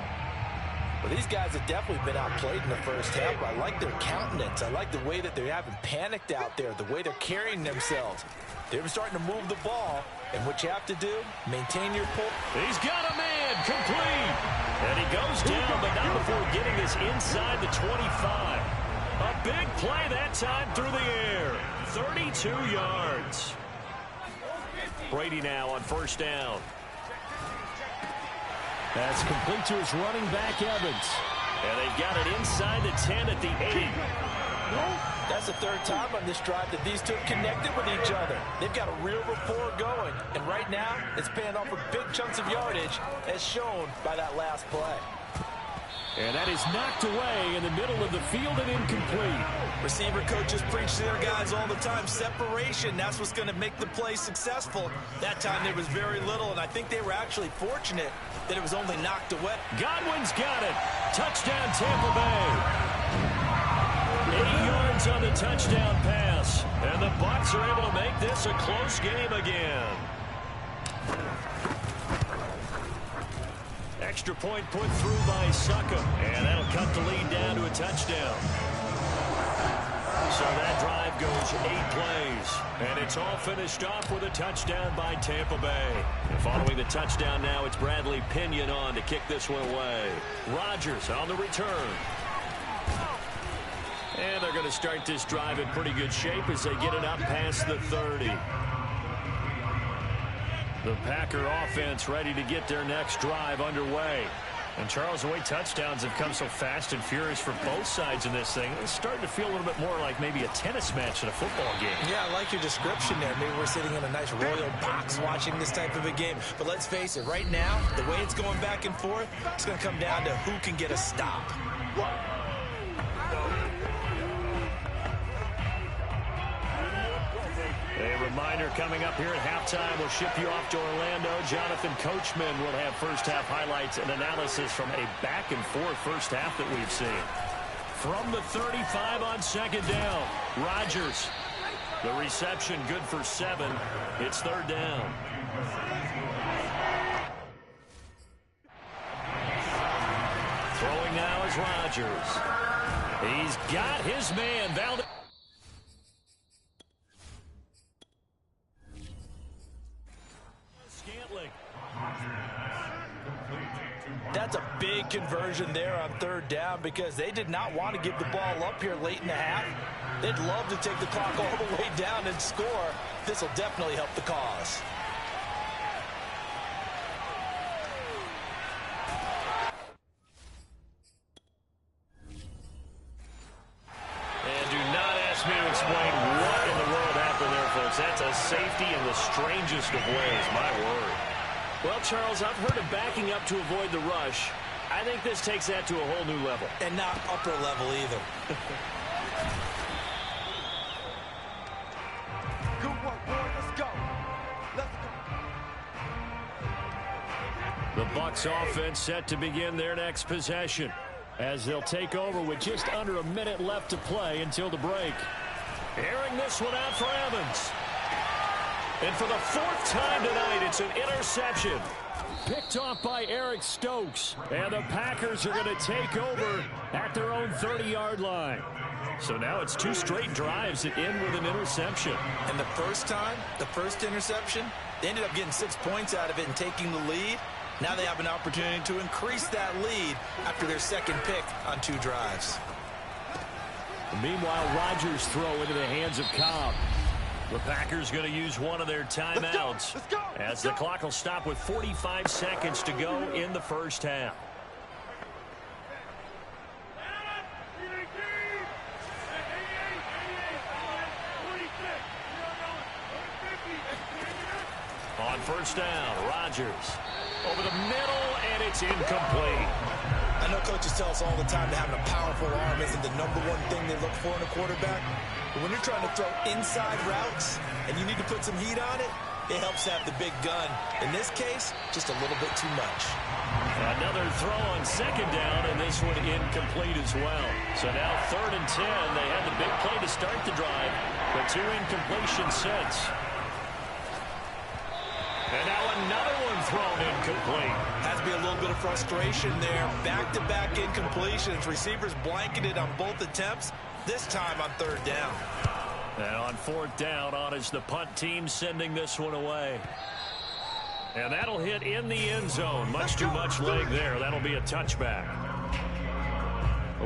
Well, these guys have definitely been outplayed in the first half. I like their countenance. I like the way that they haven't panicked out there, the way they're carrying themselves. They're starting to move the ball, and what you have to do, maintain your pull. He's got a man, complete. And he goes down, but not before getting this inside the 25. A big play that time through the air. 32 yards. Brady now on first down. That's complete to his running back, Evans. And they've got it inside the 10 at the 8. That's the 3rd time on this drive that these two have connected with each other. They've got a real rapport going. And right now, it's paying off with big chunks of yardage, as shown by that last play. And that is knocked away in the middle of the field and incomplete. Receiver coaches preach to their guys all the time. Separation, that's what's going to make the play successful. That time there was very little, and I think they were actually fortunate that it was only knocked away. Godwin's got it. Touchdown, Tampa Bay. 80 yards on the touchdown pass. And the Bucs are able to make this a close game again. Extra point put through by Succa. And that'll cut the lead down to a touchdown. So that drive goes 8 plays. And it's all finished off with a touchdown by Tampa Bay. And following the touchdown now, it's Bradley Pinion on to kick this one away. Rodgers on the return. And they're going to start this drive in pretty good shape as they get it up past the 30. The Packer offense ready to get their next drive underway. And Charles, the way touchdowns have come so fast and furious for both sides in this thing, it's starting to feel a little bit more like maybe a tennis match in a football game. Yeah, I like your description there. Maybe we're sitting in a nice royal box watching this type of a game. But let's face it, right now, the way it's going back and forth, it's going to come down to who can get a stop. A reminder coming up here at halftime. We'll ship you off to Orlando. Jonathan Coachman will have first half highlights and analysis from a back and forth first half that we've seen. From the 35 on second down, Rodgers. The reception good for 7. It's third down. Throwing now is Rodgers. He's got his man, Valdez. That's a big conversion there on third down because they did not want to give the ball up here late in the half. They'd love to take the clock all the way down and score. This will definitely help the cause. And do not ask me to explain what in the world happened there, folks. That's a safety in the strangest of ways, my word. Well, Charles, I've heard of backing up to avoid the rush. I think this takes that to a whole new level. And not upper level either. Good work, boy. Let's go. Let's go. The Bucs offense set to begin their next possession as they'll take over with just under a minute left to play until the break. Airing this one out for Evans. And for the 4th time tonight, it's an interception. Picked off by Eric Stokes. And the Packers are going to take over at their own 30-yard line. So now it's 2 straight drives that end with an interception. And the first time, the first interception, they ended up getting 6 points out of it and taking the lead. Now they have an opportunity to increase that lead after their second pick on 2 drives. Meanwhile, Rodgers throw into the hands of Cobb. The Packers going to use one of their timeouts as the clock will stop with 45 seconds to go in the first half. On first down, Rodgers over the middle, and it's incomplete. I know coaches tell us all the time that having a powerful arm isn't the #1 thing they look for in a quarterback. But when you're trying to throw inside routes and you need to put some heat on it, it helps have the big gun. In this case, just a little bit too much. Another throw on second down, and this one incomplete as well. So now 3rd and 10. They had the big play to start the drive, but 2 incompletions since. And now another one thrown incomplete. Has to be a little bit of frustration there. Back-to-back incompletions. Receivers blanketed on both attempts. This time on 3rd down. And on 4th down, on is the punt team sending this one away. And that'll hit in the end zone. Much too much leg there. That'll be a touchback.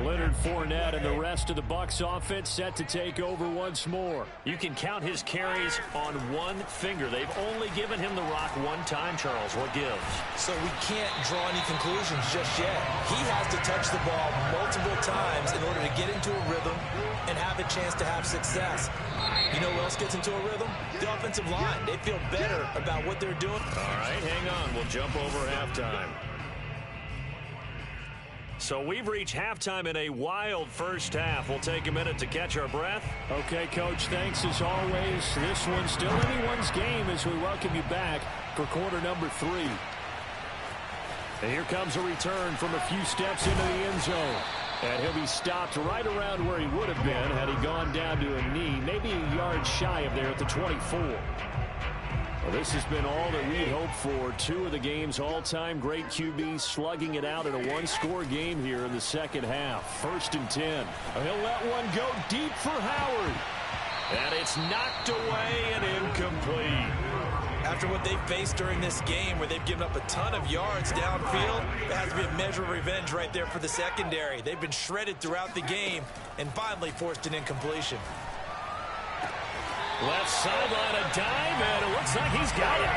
Leonard Fournette and the rest of the Bucs offense set to take over once more. You can count his carries on one finger. They've only given him the rock one time, Charles. What gives? So we can't draw any conclusions just yet. He has to touch the ball multiple times in order to get into a rhythm and have a chance to have success. You know who else gets into a rhythm? The offensive line. They feel better about what they're doing. All right, hang on. We'll jump over halftime. So we've reached halftime in a wild first half. We'll take a minute to catch our breath. Okay, Coach, thanks as always. This one's still anyone's game as we welcome you back for quarter number 3. And here comes a return from a few steps into the end zone. And he'll be stopped right around where he would have been had he gone down to a knee, maybe a yard shy of there at the 24. Well, this has been all that we'd hoped for. 2 of the game's all-time great QBs slugging it out in a one-score game here in the second half. 1st and 10. He'll let one go deep for Howard. And it's knocked away and incomplete. After what they faced during this game where they've given up a ton of yards downfield, there has to be a measure of revenge right there for the secondary. They've been shredded throughout the game and finally forced an incompletion. Left sideline, a dime, and it looks like he's got it.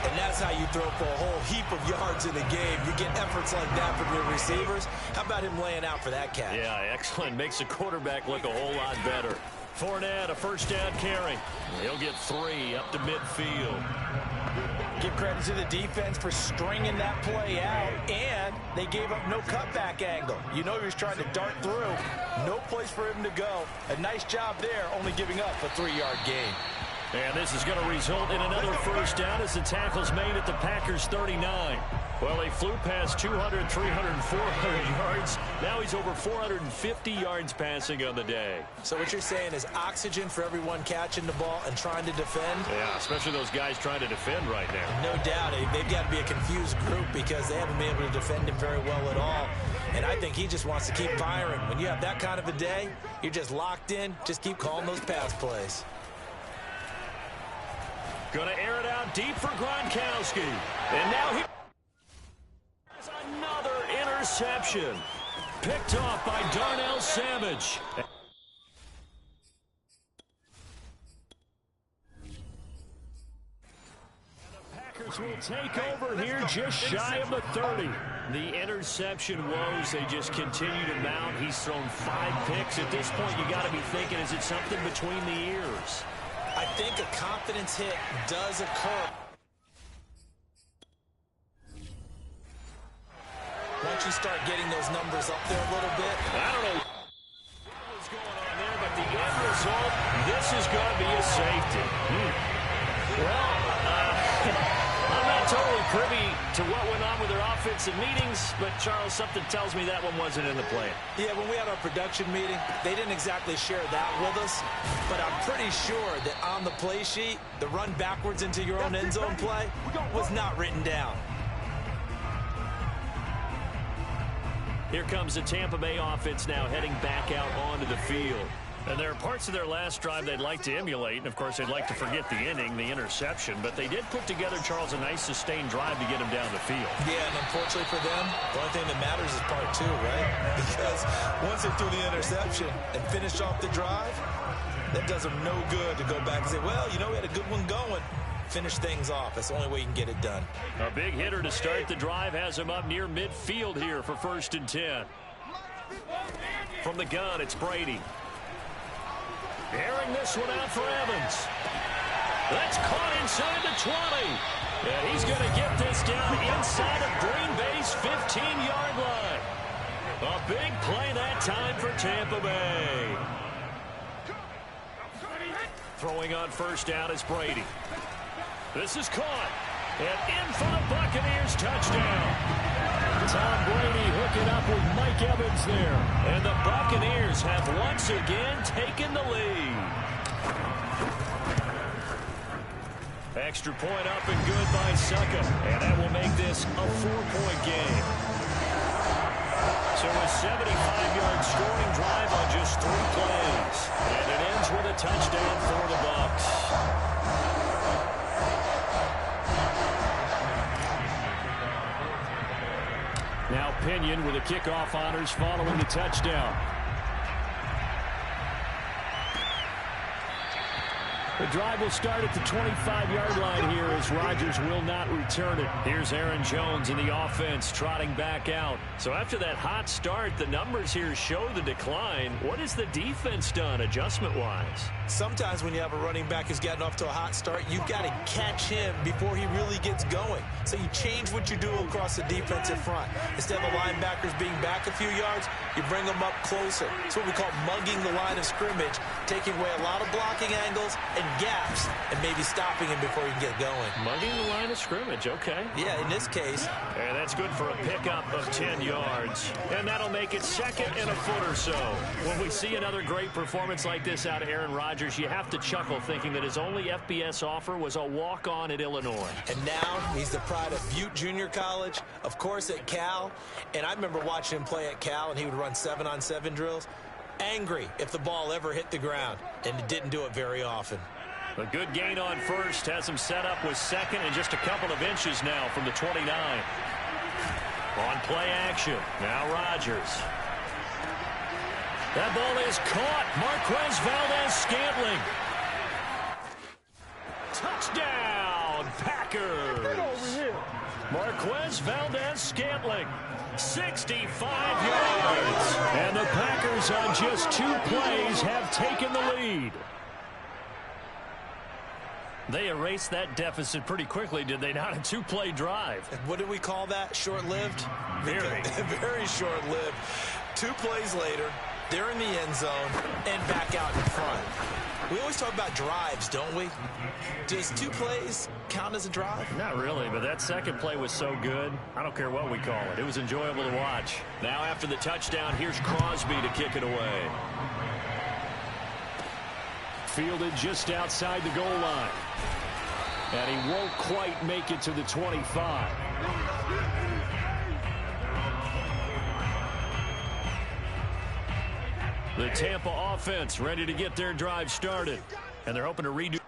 And that's how you throw for a whole heap of yards in a game. You get efforts like that from your receivers. How about him laying out for that catch? Yeah, excellent. Makes the quarterback look a whole lot better. Fournette, a first down carry. He'll get 3 up to midfield. Give credit to the defense for stringing that play out, and they gave up no cutback angle. You know he was trying to dart through. No place for him to go. A nice job there, only giving up a 3-yard gain. And this is going to result in another first down as the tackle's made at the Packers' 39. Well, he flew past 200, 300, 400 yards. Now he's over 450 yards passing on the day. So what you're saying is oxygen for everyone catching the ball and trying to defend? Yeah, especially those guys trying to defend right now. No doubt. They've got to be a confused group because they haven't been able to defend him very well at all. And I think he just wants to keep firing. When you have that kind of a day, you're just locked in. Just keep calling those pass plays. Gonna air it out deep for Gronkowski. And now he has another interception. Picked off by Darnell Savage. The Packers will take over here just shy of the 30. The interception woes, they just continue to mount. He's thrown 5 picks. At this point, you got to be thinking, is it something between the ears? I think a confidence hit does occur. Once you start getting those numbers up there a little bit. I don't know what was going on there, but the end result, this is going to be a safety. Well, I'm not totally privy to what went on with their offensive meetings, but Charles, something tells me that one wasn't in the plan. Yeah, when we had our production meeting, they didn't exactly share that with us, but I'm pretty sure that on the play sheet, the run backwards into your own end zone play was not written down. Here comes the Tampa Bay offense now heading back out onto the field. And there are parts of their last drive they'd like to emulate. And, of course, they'd like to forget the inning, the interception. But they did put together, Charles, a nice sustained drive to get him down the field. Yeah, and unfortunately for them, the only thing that matters is part 2, right? Because once they threw the interception and finished off the drive, that does them no good to go back and say, well, you know, we had a good one going. Finish things off. That's the only way you can get it done. A big hitter to start the drive has him up near midfield here for 1st and 10. From the gun, it's Brady. Airing this one out for Evans. That's caught inside the 20. And he's going to get this down inside of Green Bay's 15-yard line. A big play that time for Tampa Bay. Throwing on 1st down is Brady. This is caught. And in for the Buccaneers touchdown. Tom Brady hooking up with Mike Evans there. And the Buccaneers have once again taken the lead. Extra point up and good by Succa. And that will make this a 4-point game. So a 75-yard scoring drive on just 3 plays. And it ends with a touchdown for the Bucs. Now Pinion with the kickoff honors following the touchdown. The drive will start at the 25-yard line here as Rodgers will not return it. Here's Aaron Jones in the offense trotting back out. So after that hot start, the numbers here show the decline. What has the defense done adjustment-wise? Sometimes when you have a running back who's gotten off to a hot start, you've got to catch him before he really gets going. So you change what you do across the defensive front. Instead of the linebackers being back a few yards, you bring them up closer. It's what we call mugging the line of scrimmage, taking away a lot of blocking angles and gaps and maybe stopping him before he can get going. Mugging the line of scrimmage, okay. Yeah, in this case. And that's good for a pickup of 10 yards. And that'll make it 2nd and a foot or so. When we see another great performance like this out of Aaron Rodgers, you have to chuckle thinking that his only FBS offer was a walk-on at Illinois. And now he's the pride of Butte Junior College, of course at Cal. And I remember watching him play at Cal, and he would run 7-on-7 drills. Angry if the ball ever hit the ground, and it didn't do it very often. A good gain on 1st has him set up with 2nd and just a couple of inches now from the 29. On play action, now Rodgers. That ball is caught. Marquez Valdez-Scantling. Touchdown, Packers. Packers. Marquez Valdez-Scantling, 65 yards. And the Packers on just 2 plays have taken the lead. They erased that deficit pretty quickly, did they not? A 2-play drive. What do we call that? Short-lived? Very. Very short-lived. 2 plays later, they're in the end zone and back out in front. We always talk about drives, don't we? Does 2 plays count as a drive? Not really, but that second play was so good. I don't care what we call it. It was enjoyable to watch. Now after the touchdown, here's Crosby to kick it away. Fielded just outside the goal line. And he won't quite make it to the 25. The Tampa offense ready to get their drive started. And they're hoping to redo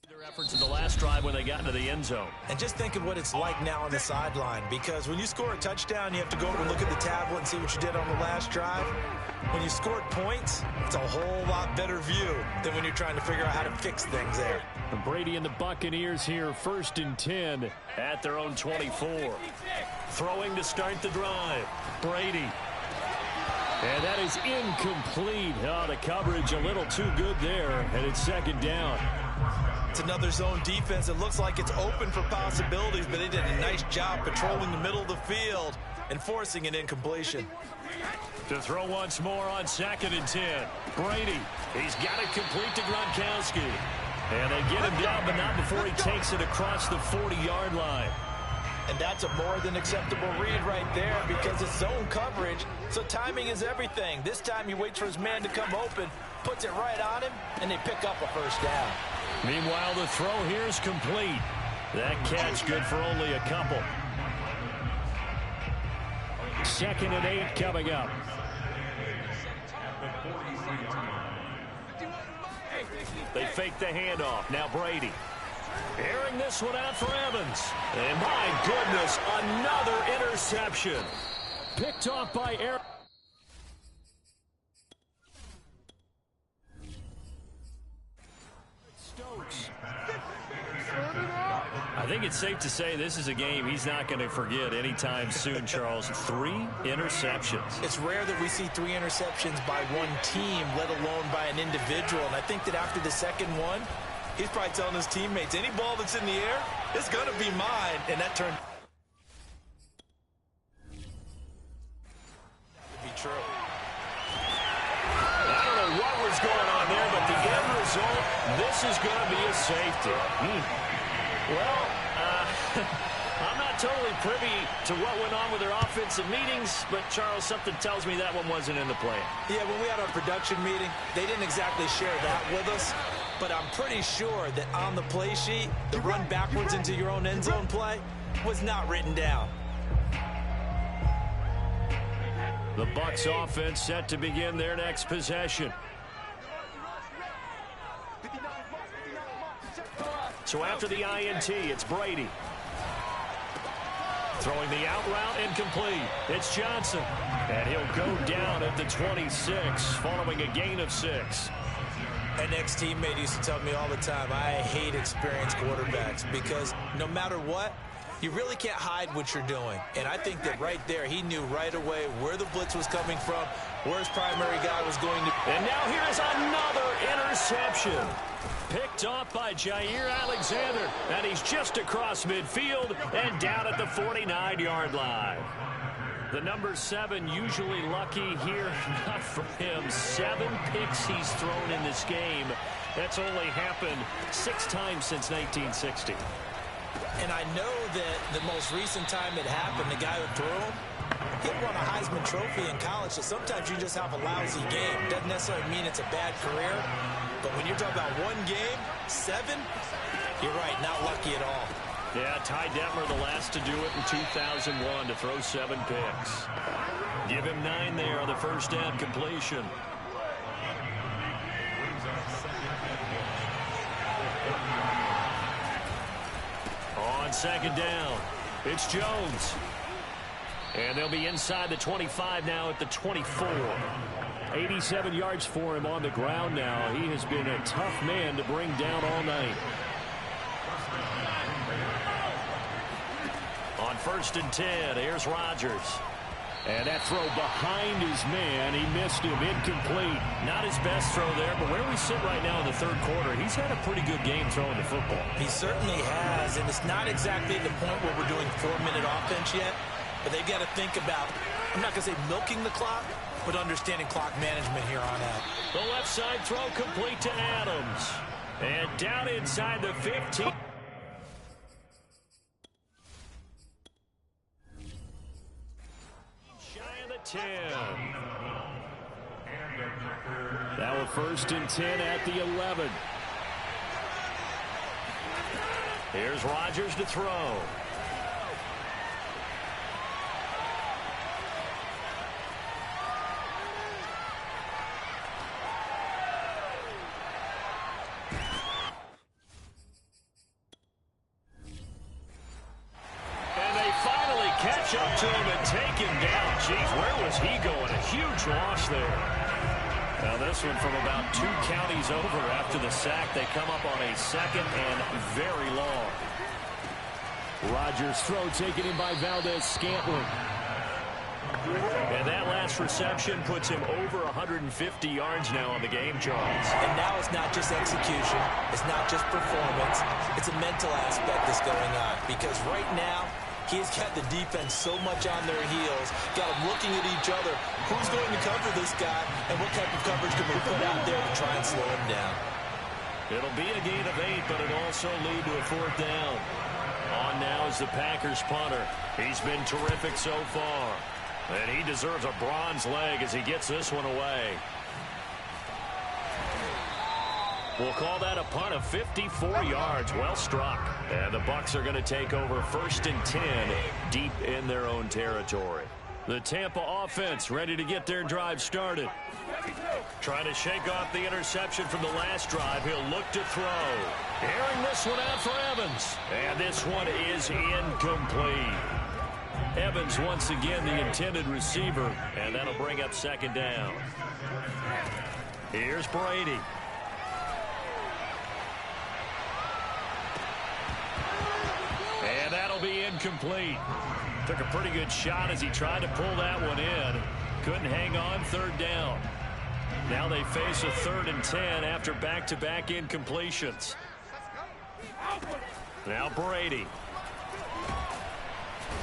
their efforts in the last drive when they got into the end zone. And just think of what it's like now on the sideline, because when you score a touchdown, you have to go over and look at the tablet and see what you did on the last drive. When you scored points, it's a whole lot better view than when you're trying to figure out how to fix things there. And Brady and the Buccaneers here, 1st and 10 at their own 24. Throwing to start the drive. Brady. And that is incomplete. Oh, the coverage a little too good there, and it's 2nd down. It's another zone defense. It looks like it's open for possibilities, but they did a nice job patrolling the middle of the field and forcing an incompletion. To throw once more on 2nd and 10. Brady, he's got it complete to Gronkowski. And they get him down, but not before he takes it across the 40-yard line. And that's a more than acceptable read right there because it's zone coverage, so timing is everything. This time he waits for his man to come open, puts it right on him, and they pick up a 1st down. Meanwhile, the throw here is complete. That catch good for only a couple. 2nd and 8 coming up. They fake the handoff. Now Brady. Airing this one out for Evans. And my goodness, another interception. Picked off by Aaron. Stokes. I think it's safe to say this is a game he's not going to forget anytime soon, Charles. 3 interceptions. It's rare that we see 3 interceptions by one team, let alone by an individual. And I think that after the second one, he's probably telling his teammates, any ball that's in the air, it's going to be mine. And that turned out to be true. I don't know what was going on there, but the end result, this is going to be a safety. Well, I'm not totally privy to what went on with their offensive meetings, but, Charles, something tells me that one wasn't in the plan. Yeah, when we had our production meeting, they didn't exactly share that with us. But I'm pretty sure that on the play sheet, the run backwards into your own end zone play was not written down. The Bucs offense set to begin their next possession. So after the INT, it's Brady. Throwing the out route incomplete. It's Johnson. And he'll go down at the 26 following a gain of 6. An ex-teammate used to tell me all the time, I hate experienced quarterbacks because no matter what, you really can't hide what you're doing. And I think that right there, he knew right away where the blitz was coming from, where his primary guy was going to. And now here's another interception. Picked off by Jair Alexander. And he's just across midfield and down at the 49-yard line. The number 7 usually lucky here. Not for him. 7 picks he's thrown in this game. That's only happened 6 times since 1960. And I know that the most recent time it happened, the guy who threw him, he won a Heisman Trophy in college, so sometimes you just have a lousy game. Doesn't necessarily mean it's a bad career, but when you're talking about one game, 7, you're right, not lucky at all. Yeah, Ty Detmer, the last to do it in 2001, to throw 7 picks. Give him 9 there on the first down completion. On second down, it's Jones. And they'll be inside the 25 now at the 24. 87 yards for him on the ground now. He has been a tough man to bring down all night. first and 10. Here's Rodgers. And that throw behind his man, he missed him, incomplete. Not his best throw there, but where we sit right now in the third quarter, he's had a pretty good game throwing the football. He certainly has, and it's not exactly the point where we're doing 4-minute offense yet, but they've got to think about, I'm not going to say milking the clock, but understanding clock management here on out. The left side throw complete to Adams. And down inside the 15. Shy of the 10. Now a first and 10 at the 11. Here's Rodgers to throw. Catch up to him and take him down. Jeez, where was he going? A huge loss there. Now this one from about 2 counties over after the sack. They come up on a second and very long. Rodgers' throw taken in by Valdez-Scantling. And that last reception puts him over 150 yards now on the game, Charles. And now it's not just execution. It's not just performance. It's a mental aspect that's going on. Because right now, he's got the defense so much on their heels, got them looking at each other. Who's going to cover this guy, and what type of coverage can we put out there to try and slow him down? It'll be a gain of 8, but it'll also lead to a 4th down. On now is the Packers punter. He's been terrific so far, and he deserves a bronze leg as he gets this one away. We'll call that a punt of 54 yards. Well struck. And the Bucs are going to take over first and 10 deep in their own territory. The Tampa offense ready to get their drive started. Trying to shake off the interception from the last drive. He'll look to throw. Airing this one out for Evans. And this one is incomplete. Evans once again the intended receiver. And that'll bring up second down. Here's Brady. And that'll be incomplete. Took a pretty good shot as he tried to pull that one in. Couldn't hang on, 3rd down. Now they face a 3rd and 10 after back-to-back incompletions. Now Brady.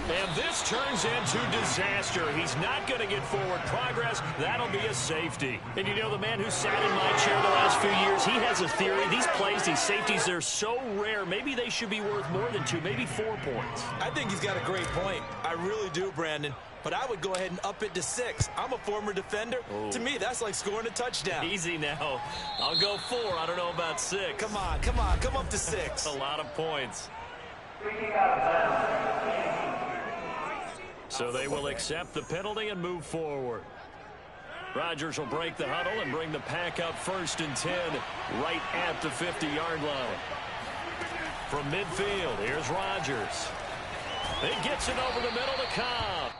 And this turns into disaster. He's not going to get forward progress. That'll be a safety. And you know, the man who sat in my chair the last few years, he has a theory. These plays, these safeties, they're so rare. Maybe they should be worth more than 2, maybe 4 points. I think he's got a great point. I really do, Brandon. But I would go ahead and up it to 6. I'm a former defender. Oh. To me, that's like scoring a touchdown. Easy now. I'll go 4. I don't know about 6. Come on, come on. Come up to 6. A lot of points. So they will accept the penalty and move forward. Rodgers will break the huddle and bring the pack up first and 10 right at the 50-yard line. From midfield, here's Rodgers. It gets it over the middle to Cobb.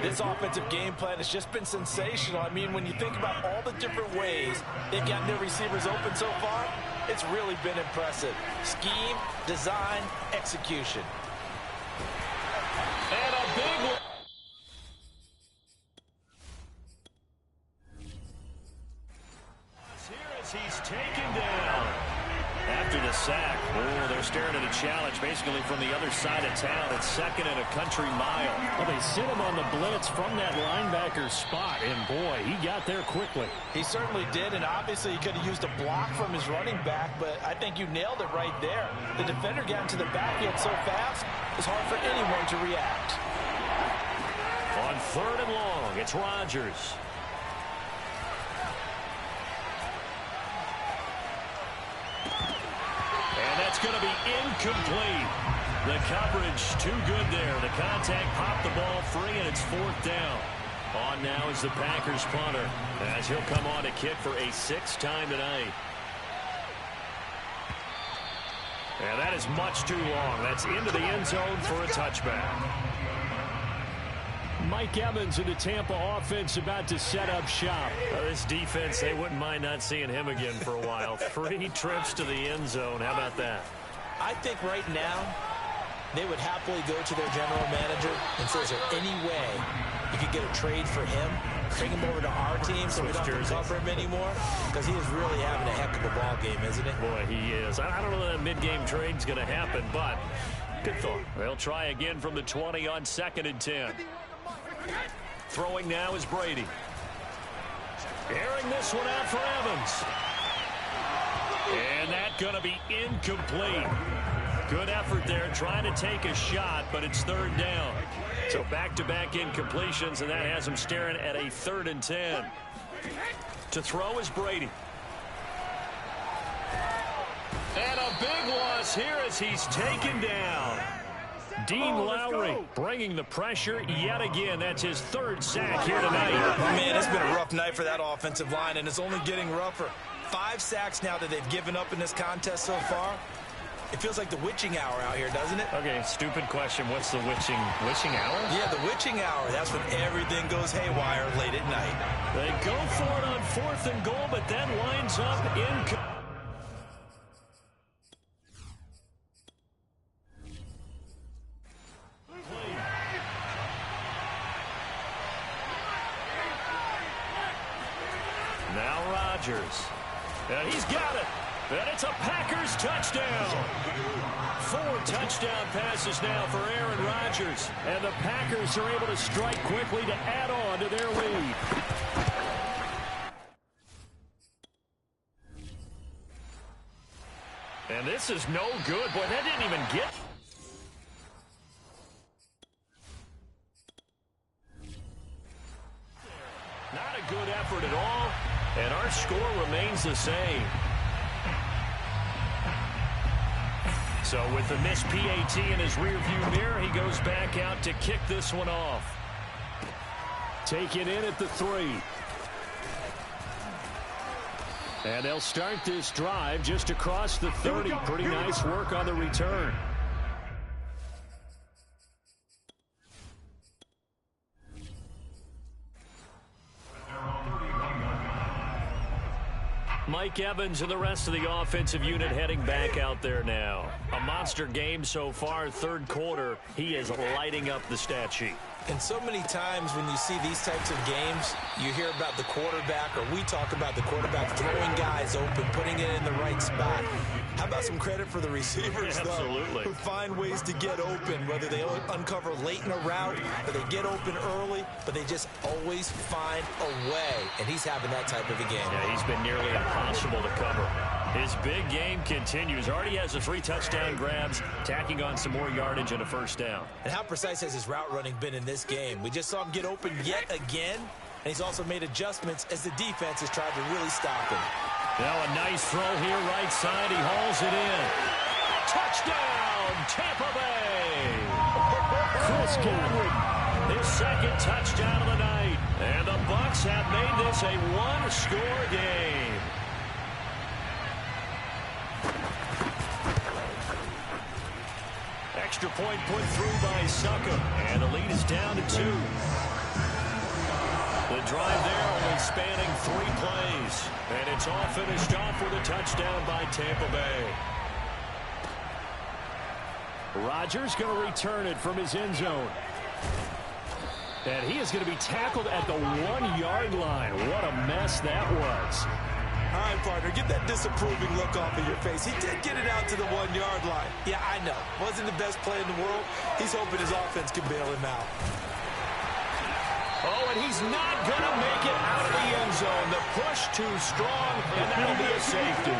This offensive game plan has just been sensational. I mean, when you think about all the different ways they've gotten their receivers open so far, it's really been impressive. Scheme, design, execution. And a big one. Here as he's taken down. After the sack, they're staring at a challenge basically from the other side of town. It's 2nd and a country mile. Well, they sit him on the blitz from that linebacker spot, and boy, he got there quickly. He certainly did, and obviously he could have used a block from his running back, but I think you nailed it right there. The defender got into the backfield so fast, it's hard for anyone to react. On 3rd and long, it's Rodgers. That's going to be incomplete. The coverage too good there. The contact popped the ball free, and it's 4th down. On now is the Packers punter, as he'll come on to kick for a 6th time tonight. And that is much too long. That's into the end zone for a touchback. Mike Evans and the Tampa offense about to set up shop. This defense, they wouldn't mind not seeing him again for a while. 3 trips to the end zone. How about that? I think right now they would happily go to their general manager and say, is there any way you could get a trade for him, bring him over to our team so we don't have to cover him anymore? Because he is really having a heck of a ball game, isn't he? Boy, he is. I don't know that mid-game trade's going to happen, but good thought. They'll try again from the 20 on 2nd and 10. Throwing now is Brady. Airing this one out for Evans. And that's going to be incomplete. Good effort there trying to take a shot, but it's 3rd down. So back-to-back incompletions, and that has him staring at a 3rd and 10. To throw is Brady. And a big loss here as he's taken down. Dean Lowry bringing the pressure yet again. That's his 3rd sack here tonight. Man, it's been a rough night for that offensive line, and it's only getting rougher. 5 sacks now that they've given up in this contest so far. It feels like the witching hour out here, doesn't it? Okay, stupid question. What's the witching hour? Yeah, the witching hour. That's when everything goes haywire late at night. They go for it on 4th and goal, but then winds up in... Now Rodgers. And he's got it. And it's a Packers touchdown. 4 touchdown passes now for Aaron Rodgers. And the Packers are able to strike quickly to add on to their lead. And this is no good. Boy, that didn't even get... Not a good effort at all. And our score remains the same. So with the missed PAT in his rearview mirror, he goes back out to kick this one off. Take it in at the 3. And they'll start this drive just across the 30. Pretty nice work on the return. Mike Evans and the rest of the offensive unit heading back out there now. A monster game so far, 3rd quarter. He is lighting up the stat sheet. And so many times when you see these types of games, you hear about the quarterback, or we talk about the quarterback throwing guys open, putting it in the right spot. How about some credit for the receivers, Absolutely. though, who find ways to get open, whether they uncover late in a route or they get open early, but they just always find a way. And he's having that type of a game. Yeah, he's been nearly impossible to cover. His big game continues. Already has the 3 touchdown grabs, tacking on some more yardage and a 1st down. And how precise has his route running been in this game? We just saw him get open yet again, and he's also made adjustments as the defense has tried to really stop him. Now a nice throw here, right side. He hauls it in. Touchdown, Tampa Bay! Chris Godwin, his 2nd touchdown of the night. And the Bucs have made this a 1-score game. Extra point put through by Suckum. And the lead is down to 2. The drive there only spanning 3 plays. And it's all finished off with a touchdown by Tampa Bay. Rodgers going to return it from his end zone. And he is going to be tackled at the 1-yard line. What a mess that was. All right, partner, get that disapproving look off of your face. He did get it out to the 1-yard line. Yeah, I know. Wasn't the best play in the world. He's hoping his offense can bail him out. Oh, and he's not going to make it out of the end zone. The push too strong, and that'll be a safety.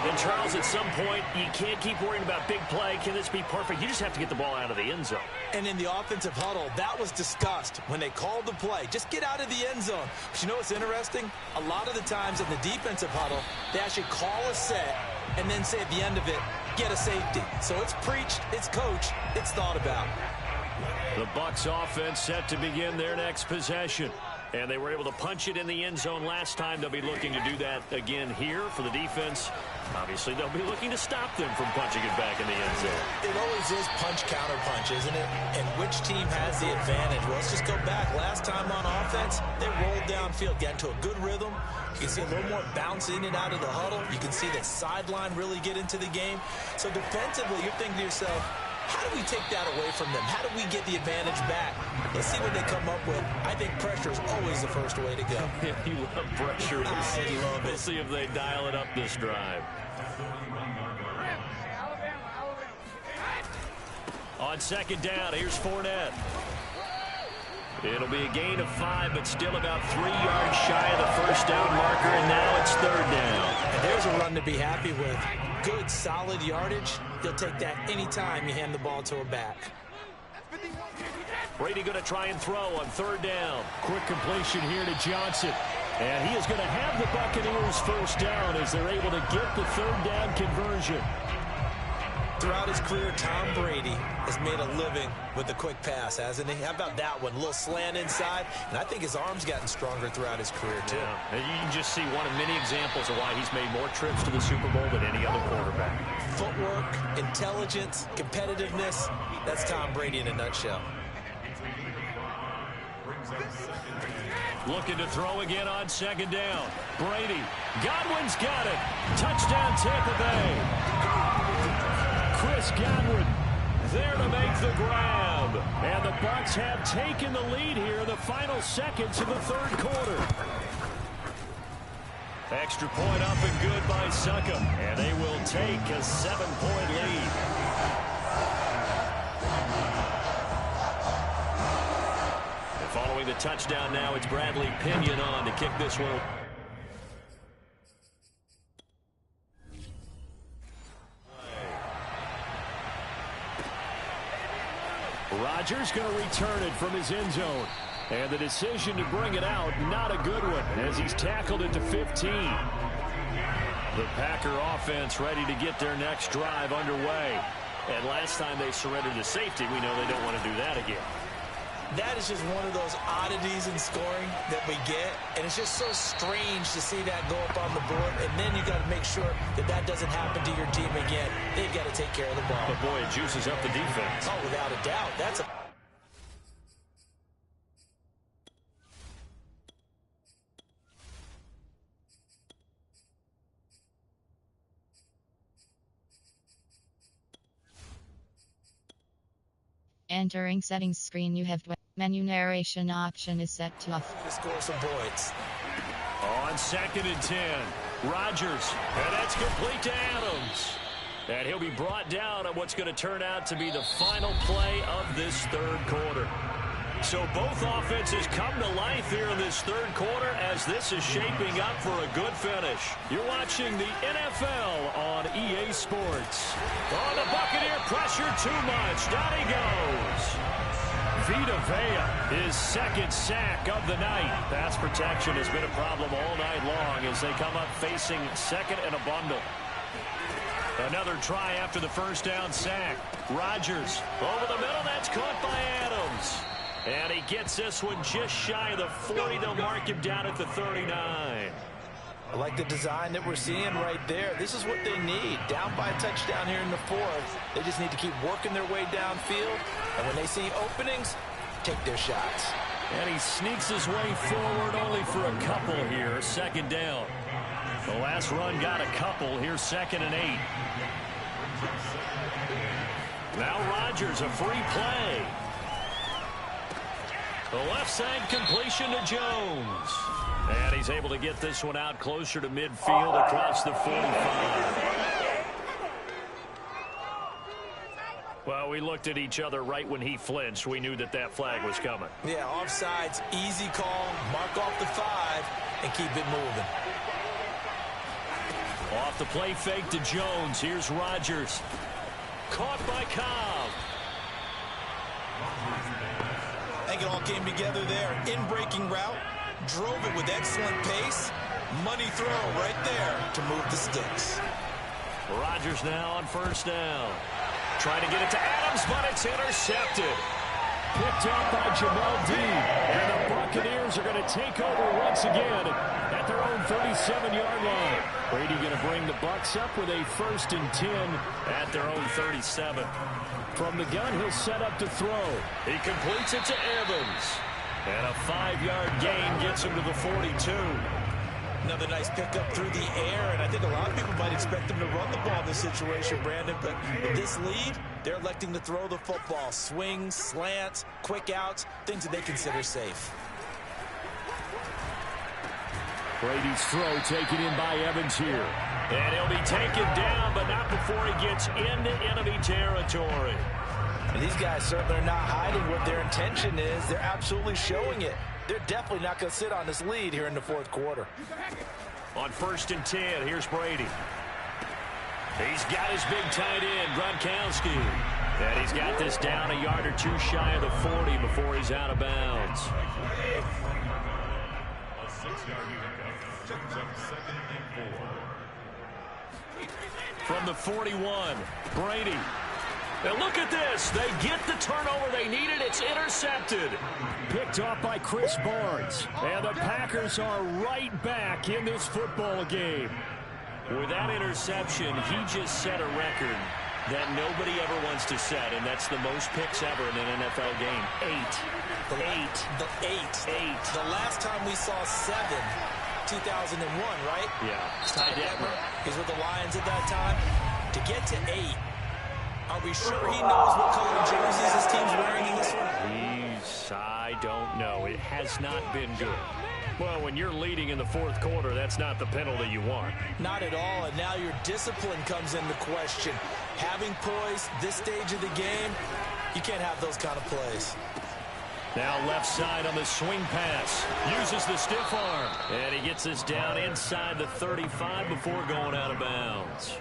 And, Charles, at some point, you can't keep worrying about big play. Can this be perfect? You just have to get the ball out of the end zone. And in the offensive huddle, that was discussed when they called the play. Just get out of the end zone. But you know what's interesting? A lot of the times in the defensive huddle, they actually call a set and then say at the end of it, get a safety. So it's preached, it's coached, it's thought about. The Bucs offense set to begin their next possession. And they were able to punch it in the end zone last time. They'll be looking to do that again here for the defense. Obviously, they'll be looking to stop them from punching it back in the end zone. It always is punch-counter-punch, isn't it? And which team has the advantage? Well, let's just go back. Last time on offense, they rolled downfield, got into a good rhythm. You can see a little more bounce in and out of the huddle. You can see the sideline really get into the game. So defensively, you're thinking to yourself, how do we take that away from them? How do we get the advantage back? Let's see what they come up with. I think pressure is always the first way to go. Yeah, you love pressure. I love it. We'll see if they dial it up this drive. On second down, here's Fournette. It'll be a gain of 5, but still about 3 yards shy of the first down marker, and now it's third down. And there's a run to be happy with. Good, solid yardage. He'll take that anytime you hand the ball to a back. Brady going to try and throw on third down. Quick completion here to Johnson. And he is going to have the Buccaneers first down as they're able to get the third down conversion. Throughout his career, Tom Brady has made a living with the quick pass, hasn't he? How about that one? A little slant inside, and I think his arm's gotten stronger throughout his career, too. Yeah. You can just see one of many examples of why he's made more trips to the Super Bowl than any other quarterback. Footwork, intelligence, competitiveness, that's Tom Brady in a nutshell. Looking to throw again on second down. Brady. Godwin's got it. Touchdown, Tampa Bay. Chris Godwin there to make the grab. And the Bucs have taken the lead here in the final seconds of the third quarter. Extra point up and good by Suckham. And they will take a 7-point lead. And following the touchdown now, it's Bradley Pinion on to kick this one. Rodgers going to return it from his end zone. And the decision to bring it out, not a good one, as he's tackled it to 15. The Packer offense ready to get their next drive underway. And last time they surrendered to safety, we know they don't want to do that again. That is just one of those oddities in scoring that we get, and it's just so strange to see that go up on the board, and then you got to make sure that that doesn't happen to your team again. They've got to take care of the ball. But boy, it juices up the defense. Oh, without a doubt. That's a... Entering settings screen, you have menu narration option is set to off. To score some points. On second and 10, Rodgers, and that's complete to Adams. And he'll be brought down on what's going to turn out to be the final play of this third quarter. So both offenses come to life here in this third quarter as this is shaping up for a good finish. You're watching the NFL on EA Sports. Oh, the Buccaneer pressure too much. Down he goes. Vita Vea, his second sack of the night. Pass protection has been a problem all night long as they come up facing second and a bundle. Another try after the first down sack. Rodgers over the middle. That's caught by Adams. And he gets this one just shy of the 40. They'll mark him down at the 39. I like the design that we're seeing right there. This is what they need. Down by a touchdown here in the fourth. They just need to keep working their way downfield. And when they see openings, take their shots. And he sneaks his way forward only for a couple here. Second down. The last run got a couple. Here's second and 8. Now Rodgers, a free play. The left side completion to Jones. And he's able to get this one out closer to midfield across the 45. Well, we looked at each other right when he flinched. We knew that that flag was coming. Yeah, offsides, easy call. Mark off the 5 and keep it moving. Off the play fake to Jones. Here's Rodgers. Caught by Cobb. I think it all came together there. In-breaking route. Drove it with excellent pace. Money throw right there to move the sticks. Rodgers now on first down. Trying to get it to Adams, but it's intercepted. Picked up by Jamal Dean. And the Buccaneers are going to take over once again at their own 37-yard line. Brady going to bring the Bucs up with a 1st and 10 at their own 37. From the gun, he'll set up to throw. He completes it to Evans. And a 5-yard gain gets him to the 42. Another nice pickup through the air, and I think a lot of people might expect them to run the ball in this situation, Brandon, but with this lead, they're electing to throw the football. Swings, slants, quick outs, things that they consider safe. Brady's throw taken in by Evans here. And he'll be taken down, but not before he gets into enemy territory. And these guys certainly are not hiding what their intention is. They're absolutely showing it. They're definitely not going to sit on this lead here in the 4th quarter. On 1st and 10, here's Brady. He's got his big tight end, Gronkowski. And he's got this down a yard or 2 shy of the 40 before he's out of bounds. A 6-yard pickup. Brings up 2nd and 4. From the 41, Brady. And look at this. They get the turnover they needed. It's intercepted. Picked off by Chris Barnes. And the Packers are right back in this football game. With that interception, he just set a record that nobody ever wants to set, and that's the most picks ever in an NFL game. 8. The last time we saw 7, 2001, right? Yeah. Ty Detmer. He's with the Lions at that time. To get to 8, are we sure he knows what color jerseys his team's wearing in this one? I don't know. It has not been good. Well, when you're leading in the 4th quarter, that's not the penalty you want. Not at all, and now your discipline comes into question. Having poise this stage of the game, you can't have those kind of plays. Now left side on the swing pass. Uses the stiff arm. And he gets this down inside the 35 before going out of bounds.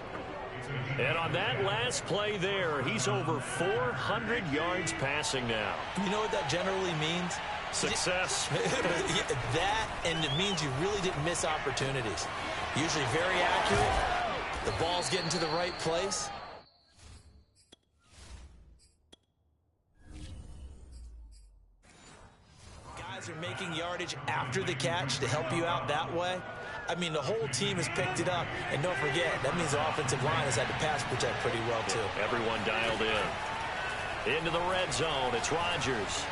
And on that last play there, he's over 400 yards passing now. You know what that generally means? Success. That, and it means you really didn't miss opportunities. Usually very accurate. The ball's getting to the right place. Guys are making yardage after the catch to help you out that way. I mean, the whole team has picked it up. And don't forget, that means the offensive line has had to pass protect pretty well, too. Everyone dialed in. Into the red zone. It's Rodgers.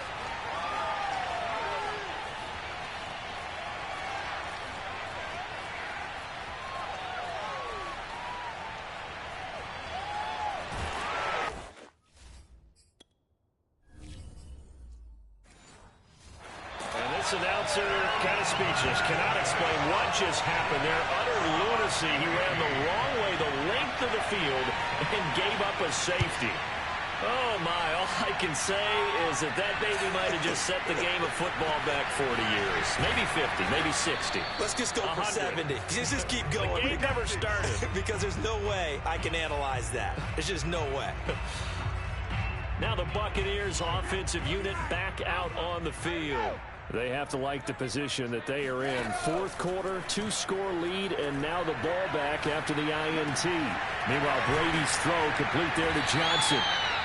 Announcer kind of speechless, cannot explain what just happened there. Utter lunacy. He ran the wrong way the length of the field and gave up a safety. Oh my, all I can say is that baby might have just set the game of football back 40 years. Maybe 50, maybe 60. Let's just go for 70. Just keep going. The game never started. Because there's no way I can analyze that. There's just no way. Now the Buccaneers offensive unit back out on the field. They have to like the position that they are in. 4th quarter, 2-score lead, and now the ball back after the INT. Meanwhile, Brady's throw complete there to Johnson.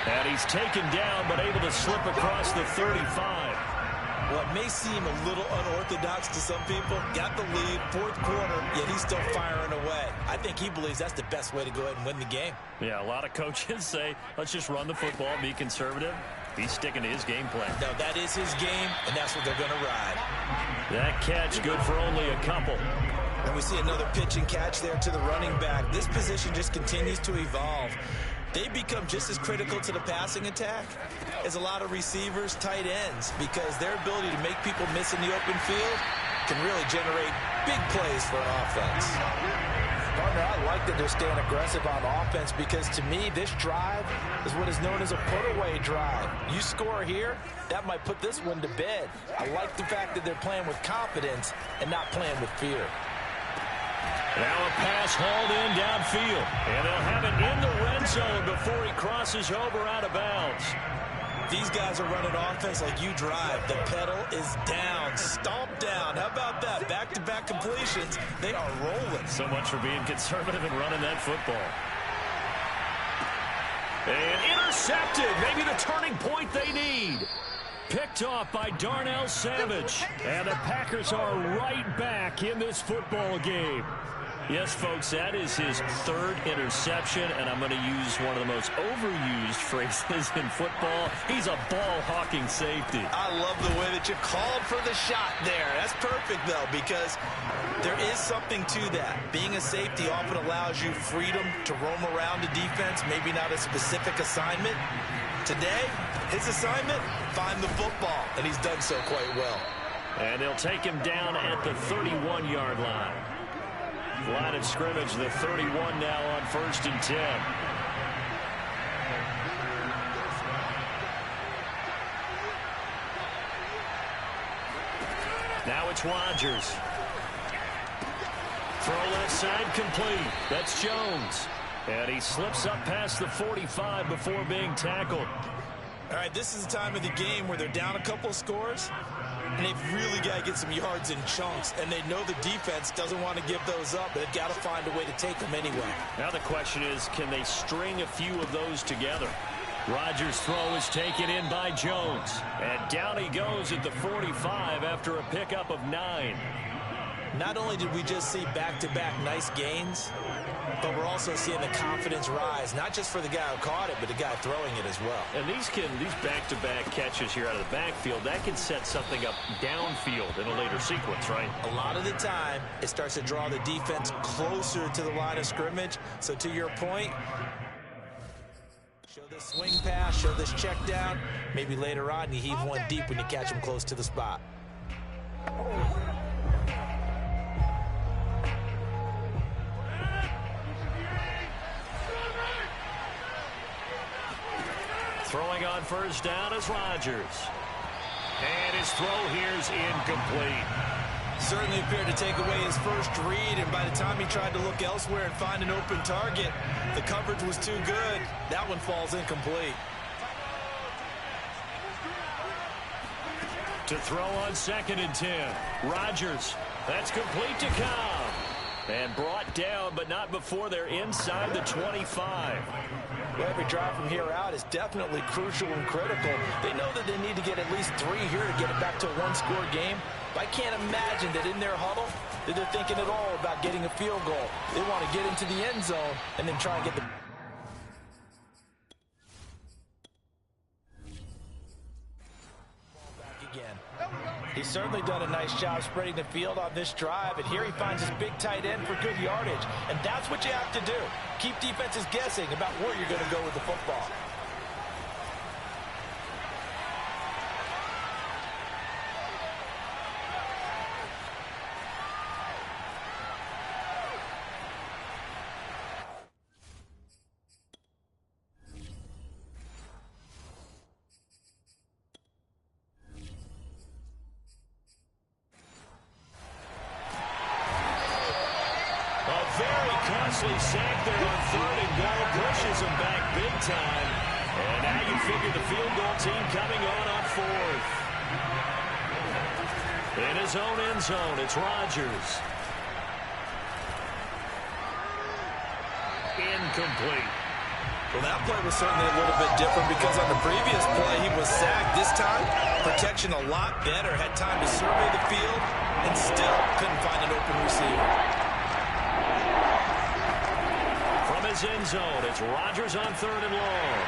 And he's taken down, but able to slip across the 35. What may seem a little unorthodox to some people, got the lead, 4th quarter, yet he's still firing away. I think he believes that's the best way to go ahead and win the game. Yeah, a lot of coaches say, let's just run the football, be conservative. He's sticking to his game plan. No, that is his game, and that's what they're going to ride. That catch good for only a couple. And we see another pitch and catch there to the running back. This position just continues to evolve. They become just as critical to the passing attack as a lot of receivers, tight ends, because their ability to make people miss in the open field can really generate big plays for an offense. Partner, I like that they're staying aggressive on offense because, to me, this drive is what is known as a put-away drive. You score here, that might put this one to bed. I like the fact that they're playing with confidence and not playing with fear. Now a pass hauled in downfield. And they'll have it in the red zone before he crosses over out of bounds. These guys are running offense like you drive. The pedal is down, stomped down. How about that? Back-to-back completions. They are rolling. So much for being conservative and running that football. And intercepted. Maybe the turning point they need. Picked off by Darnell Savage. And the Packers are right back in this football game. Yes, folks, that is his third interception, and I'm going to use one of the most overused phrases in football. He's a ball-hawking safety. I love the way that you called for the shot there. That's perfect, though, because there is something to that. Being a safety often allows you freedom to roam around the defense, maybe not a specific assignment. Today, his assignment, find the football, and he's done so quite well. And they'll take him down at the 31-yard line. Line of scrimmage, the 31 now on 1st and 10. Now it's Rodgers. Throw left side complete. That's Jones. And he slips up past the 45 before being tackled. All right, this is the time of the game where they're down a couple of scores, and they've really got to get some yards in chunks, and they know the defense doesn't want to give those up, but they've got to find a way to take them anyway. Now the question is, can they string a few of those together? Rodgers' throw is taken in by Jones, and down he goes at the 45 after a pickup of 9. Not only did we just see back-to-back nice gains, but we're also seeing the confidence rise, not just for the guy who caught it, but the guy throwing it as well. And these back-to-back catches here out of the backfield, that can set something up downfield in a later sequence, right? A lot of the time, it starts to draw the defense closer to the line of scrimmage. So to your point, show this swing pass, show this check down. Maybe later on you heave one deep when you catch them close to the spot. Throwing on 1st down is Rodgers. And his throw here is incomplete. Certainly appeared to take away his first read, and by the time he tried to look elsewhere and find an open target, the coverage was too good. That one falls incomplete. To throw on 2nd and 10. Rodgers. That's complete to Cobb. And brought down, but not before they're inside the 25. Well, every drive from here out is definitely crucial and critical. They know that they need to get at least 3 here to get it back to a one-score game. But I can't imagine that in their huddle that they're thinking at all about getting a field goal. They want to get into the end zone and then try and get the... He's certainly done a nice job spreading the field on this drive, and here he finds his big tight end for good yardage. And that's what you have to do. Keep defenses guessing about where you're going to go with the football. Sack there on 3rd and goal, pushes him back big time. And now you figure the field goal team coming on 4th. In his own end zone, it's Rodgers. Incomplete. Well, that play was certainly a little bit different because on the previous play he was sacked. This time, protection a lot better. Had time to survey the field and still couldn't find an open receiver. End zone. It's Rodgers on 3rd and long.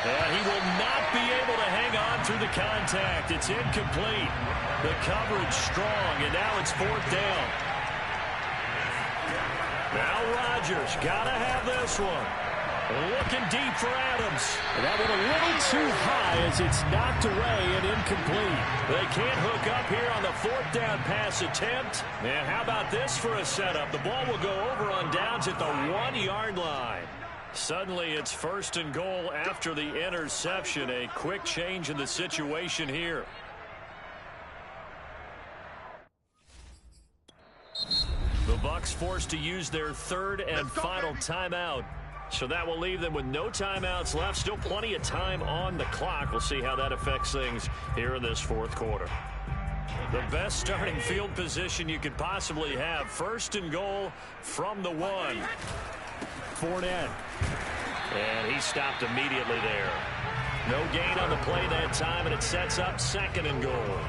And he will not be able to hang on through the contact. It's incomplete. The coverage strong, and now it's 4th down. Now Rodgers got to have this one. Looking deep for Adams. And that one a little too high as it's knocked away and incomplete. They can't hook up here on the 4th down pass attempt. And how about this for a setup? The ball will go over on downs at the 1-yard line. Suddenly it's 1st and goal after the interception. A quick change in the situation here. The Bucs forced to use their 3rd and final timeout. So that will leave them with no timeouts left. Still plenty of time on the clock. We'll see how that affects things here in this 4th quarter. The best starting field position you could possibly have. 1st and goal from the 1. Fournette. And he stopped immediately there. No gain on the play that time, and it sets up 2nd and goal.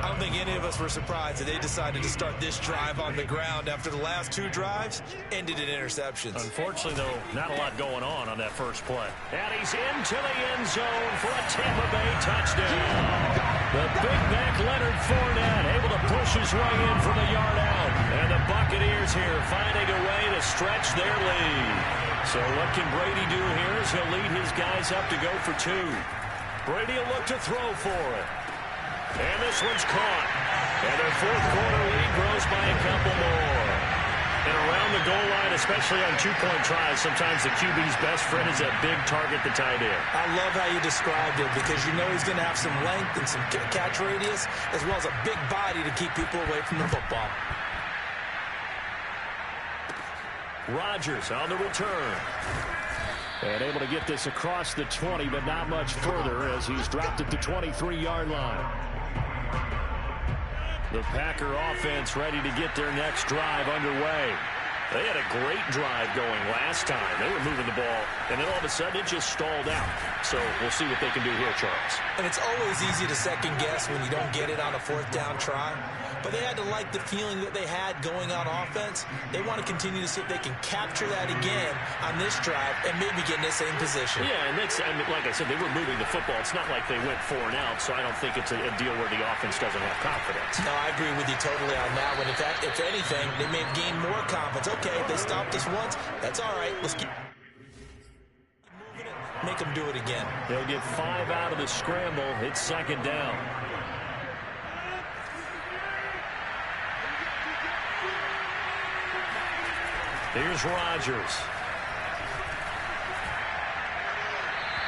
I don't think any of us were surprised that they decided to start this drive on the ground after the last 2 drives ended in interceptions. Unfortunately, though, not a lot going on that first play. And he's into the end zone for a Tampa Bay touchdown. The big back Leonard Fournette able to push his way in from the yard out. And the Buccaneers here finding a way to stretch their lead. So what can Brady do here as he'll lead his guys up to go for 2. Brady will look to throw for it. And this one's caught. And their 4th quarter lead grows by a couple more. And around the goal line, especially on 2-point tries, sometimes the QB's best friend is that big target, the tight end. I love how you described it because you know he's going to have some length and some catch radius as well as a big body to keep people away from the football. Rodgers on the return. And able to get this across the 20, but not much further as he's dropped at the 23-yard line. The Packer offense ready to get their next drive underway. They had a great drive going last time. They were moving the ball, and then all of a sudden it just stalled out. So we'll see what they can do here, Charles. And it's always easy to second guess when you don't get it on a 4th down try. But they had to like the feeling that they had going on offense. They want to continue to see if they can capture that again on this drive and maybe get in the same position. Yeah, and that's, I mean, like I said, they were moving the football. It's not like they went 4 and out, so I don't think it's a deal where the offense doesn't have confidence. No, I agree with you totally on that one. If anything, they may have gained more confidence. Okay, they stopped us once. That's all right. Let's keep moving it. Make them do it again. They'll get 5 out of the scramble. It's 2nd down. Here's Rodgers.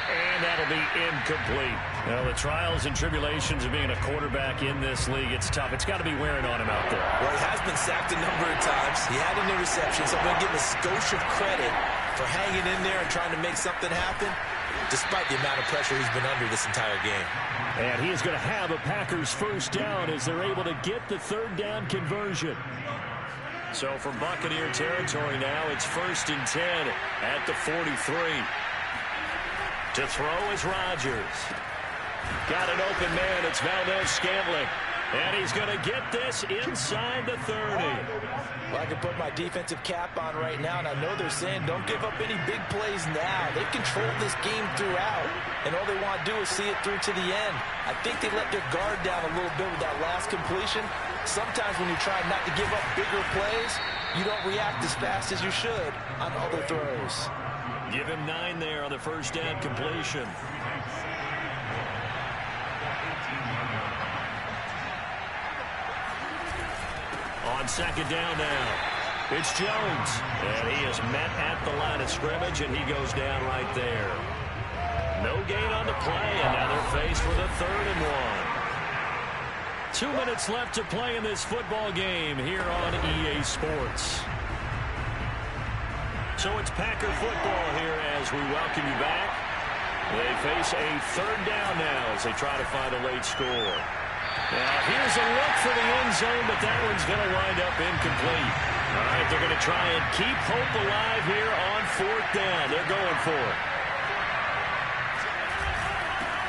And that'll be incomplete. Well, the trials and tribulations of being a quarterback in this league, it's tough. It's got to be wearing on him out there. Well, he has been sacked a number of times. He had an interception, so I'm going to give him a skosh of credit for hanging in there and trying to make something happen, despite the amount of pressure he's been under this entire game. And he is going to have a Packers 1st down as they're able to get the 3rd down conversion. So from Buccaneer territory now, it's 1st and 10 at the 43. To throw is Rodgers. Got an open man. It's Valdez-Scantling. And he's going to get this inside the 30. Well, I can put my defensive cap on right now, and I know they're saying don't give up any big plays now. They've controlled this game throughout, and all they want to do is see it through to the end. I think they let their guard down a little bit with that last completion. Sometimes when you're trying not to give up bigger plays, you don't react as fast as you should on other throws. Give him 9 there on the 1st down completion. On 2nd down now, it's Jones. And he is met at the line of scrimmage, and he goes down right there. No gain on the play, and now they're faced with a 3rd and 1. 2 minutes left to play in this football game here on EA Sports. So it's Packer football here as we welcome you back. They face a 3rd down now as they try to find a late score. Now here's a look for the end zone, but that one's going to wind up incomplete. All right, they're going to try and keep hope alive here on 4th down. They're going for it.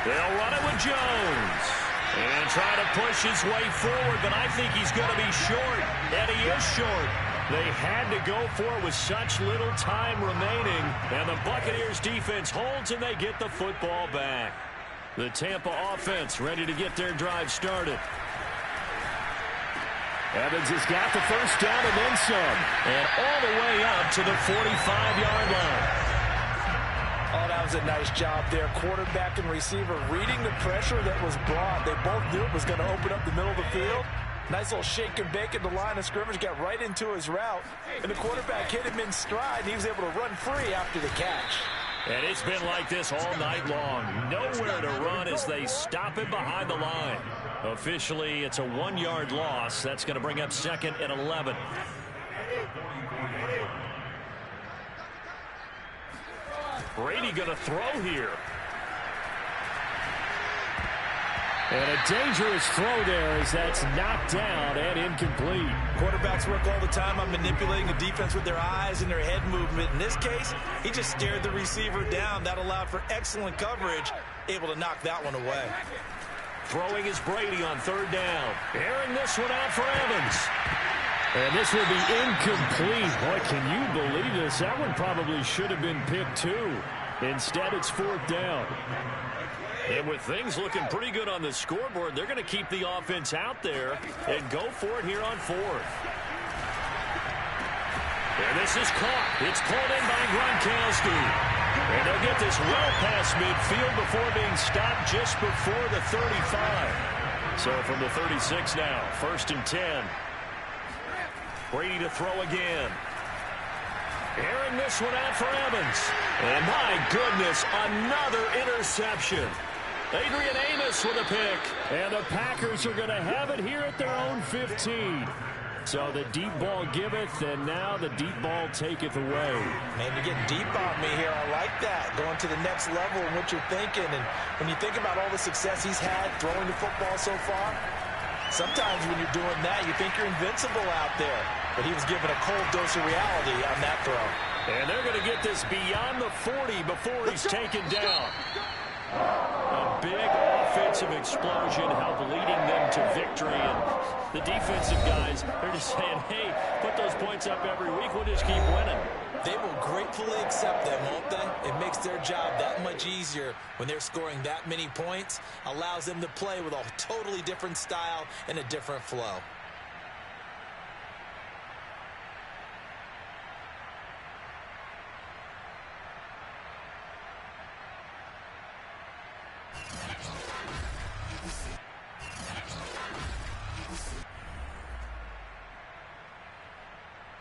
They'll run it with Jones. And try to push his way forward, but I think he's going to be short. And he is short. They had to go for it with such little time remaining. And the Buccaneers defense holds, and they get the football back. The Tampa offense ready to get their drive started. Evans has got the 1st down and then some. And all the way up to the 45-yard line. Oh, that was a nice job there. Quarterback and receiver reading the pressure that was brought. They both knew it was going to open up the middle of the field. Nice little shake and bake at the line of scrimmage. Got right into his route. And the quarterback hit him in stride. And he was able to run free after the catch. And it's been like this all night long. Nowhere to run as they stop him behind the line. Officially, it's a 1-yard loss. That's going to bring up 2nd and 11. Brady going to throw here. And a dangerous throw there as that's knocked down and incomplete. Quarterbacks work all the time on manipulating the defense with their eyes and their head movement. In this case, he just stared the receiver down. That allowed for excellent coverage, able to knock that one away. Throwing is Brady on third down. Airing this one out for Evans. And this will be incomplete. Boy, can you believe this? That one probably should have been picked too. Instead, it's fourth down. And with things looking pretty good on the scoreboard, they're going to keep the offense out there and go for it here on fourth. And this is caught. It's pulled in by Gronkowski. And they'll get this well past midfield before being stopped just before the 35. So from the 36 now, 1st and 10. Brady to throw again. Airing this one out for Evans. And my goodness, another interception. Adrian Amos with a pick. And the Packers are going to have it here at their own 15. So the deep ball giveth, and now the deep ball taketh away. Man, you're getting deep on me here. I like that. Going to the next level in what you're thinking. And when you think about all the success he's had throwing the football so far, sometimes when you're doing that, you think you're invincible out there. But he was given a cold dose of reality on that throw. And they're going to get this beyond the 40 before he's taken down. A big offensive explosion helped leading them to victory. And the defensive guys, they're just saying, hey, put those points up every week. We'll just keep winning. They will gratefully accept them, won't they? It makes their job that much easier when they're scoring that many points. Allows them to play with a totally different style and a different flow.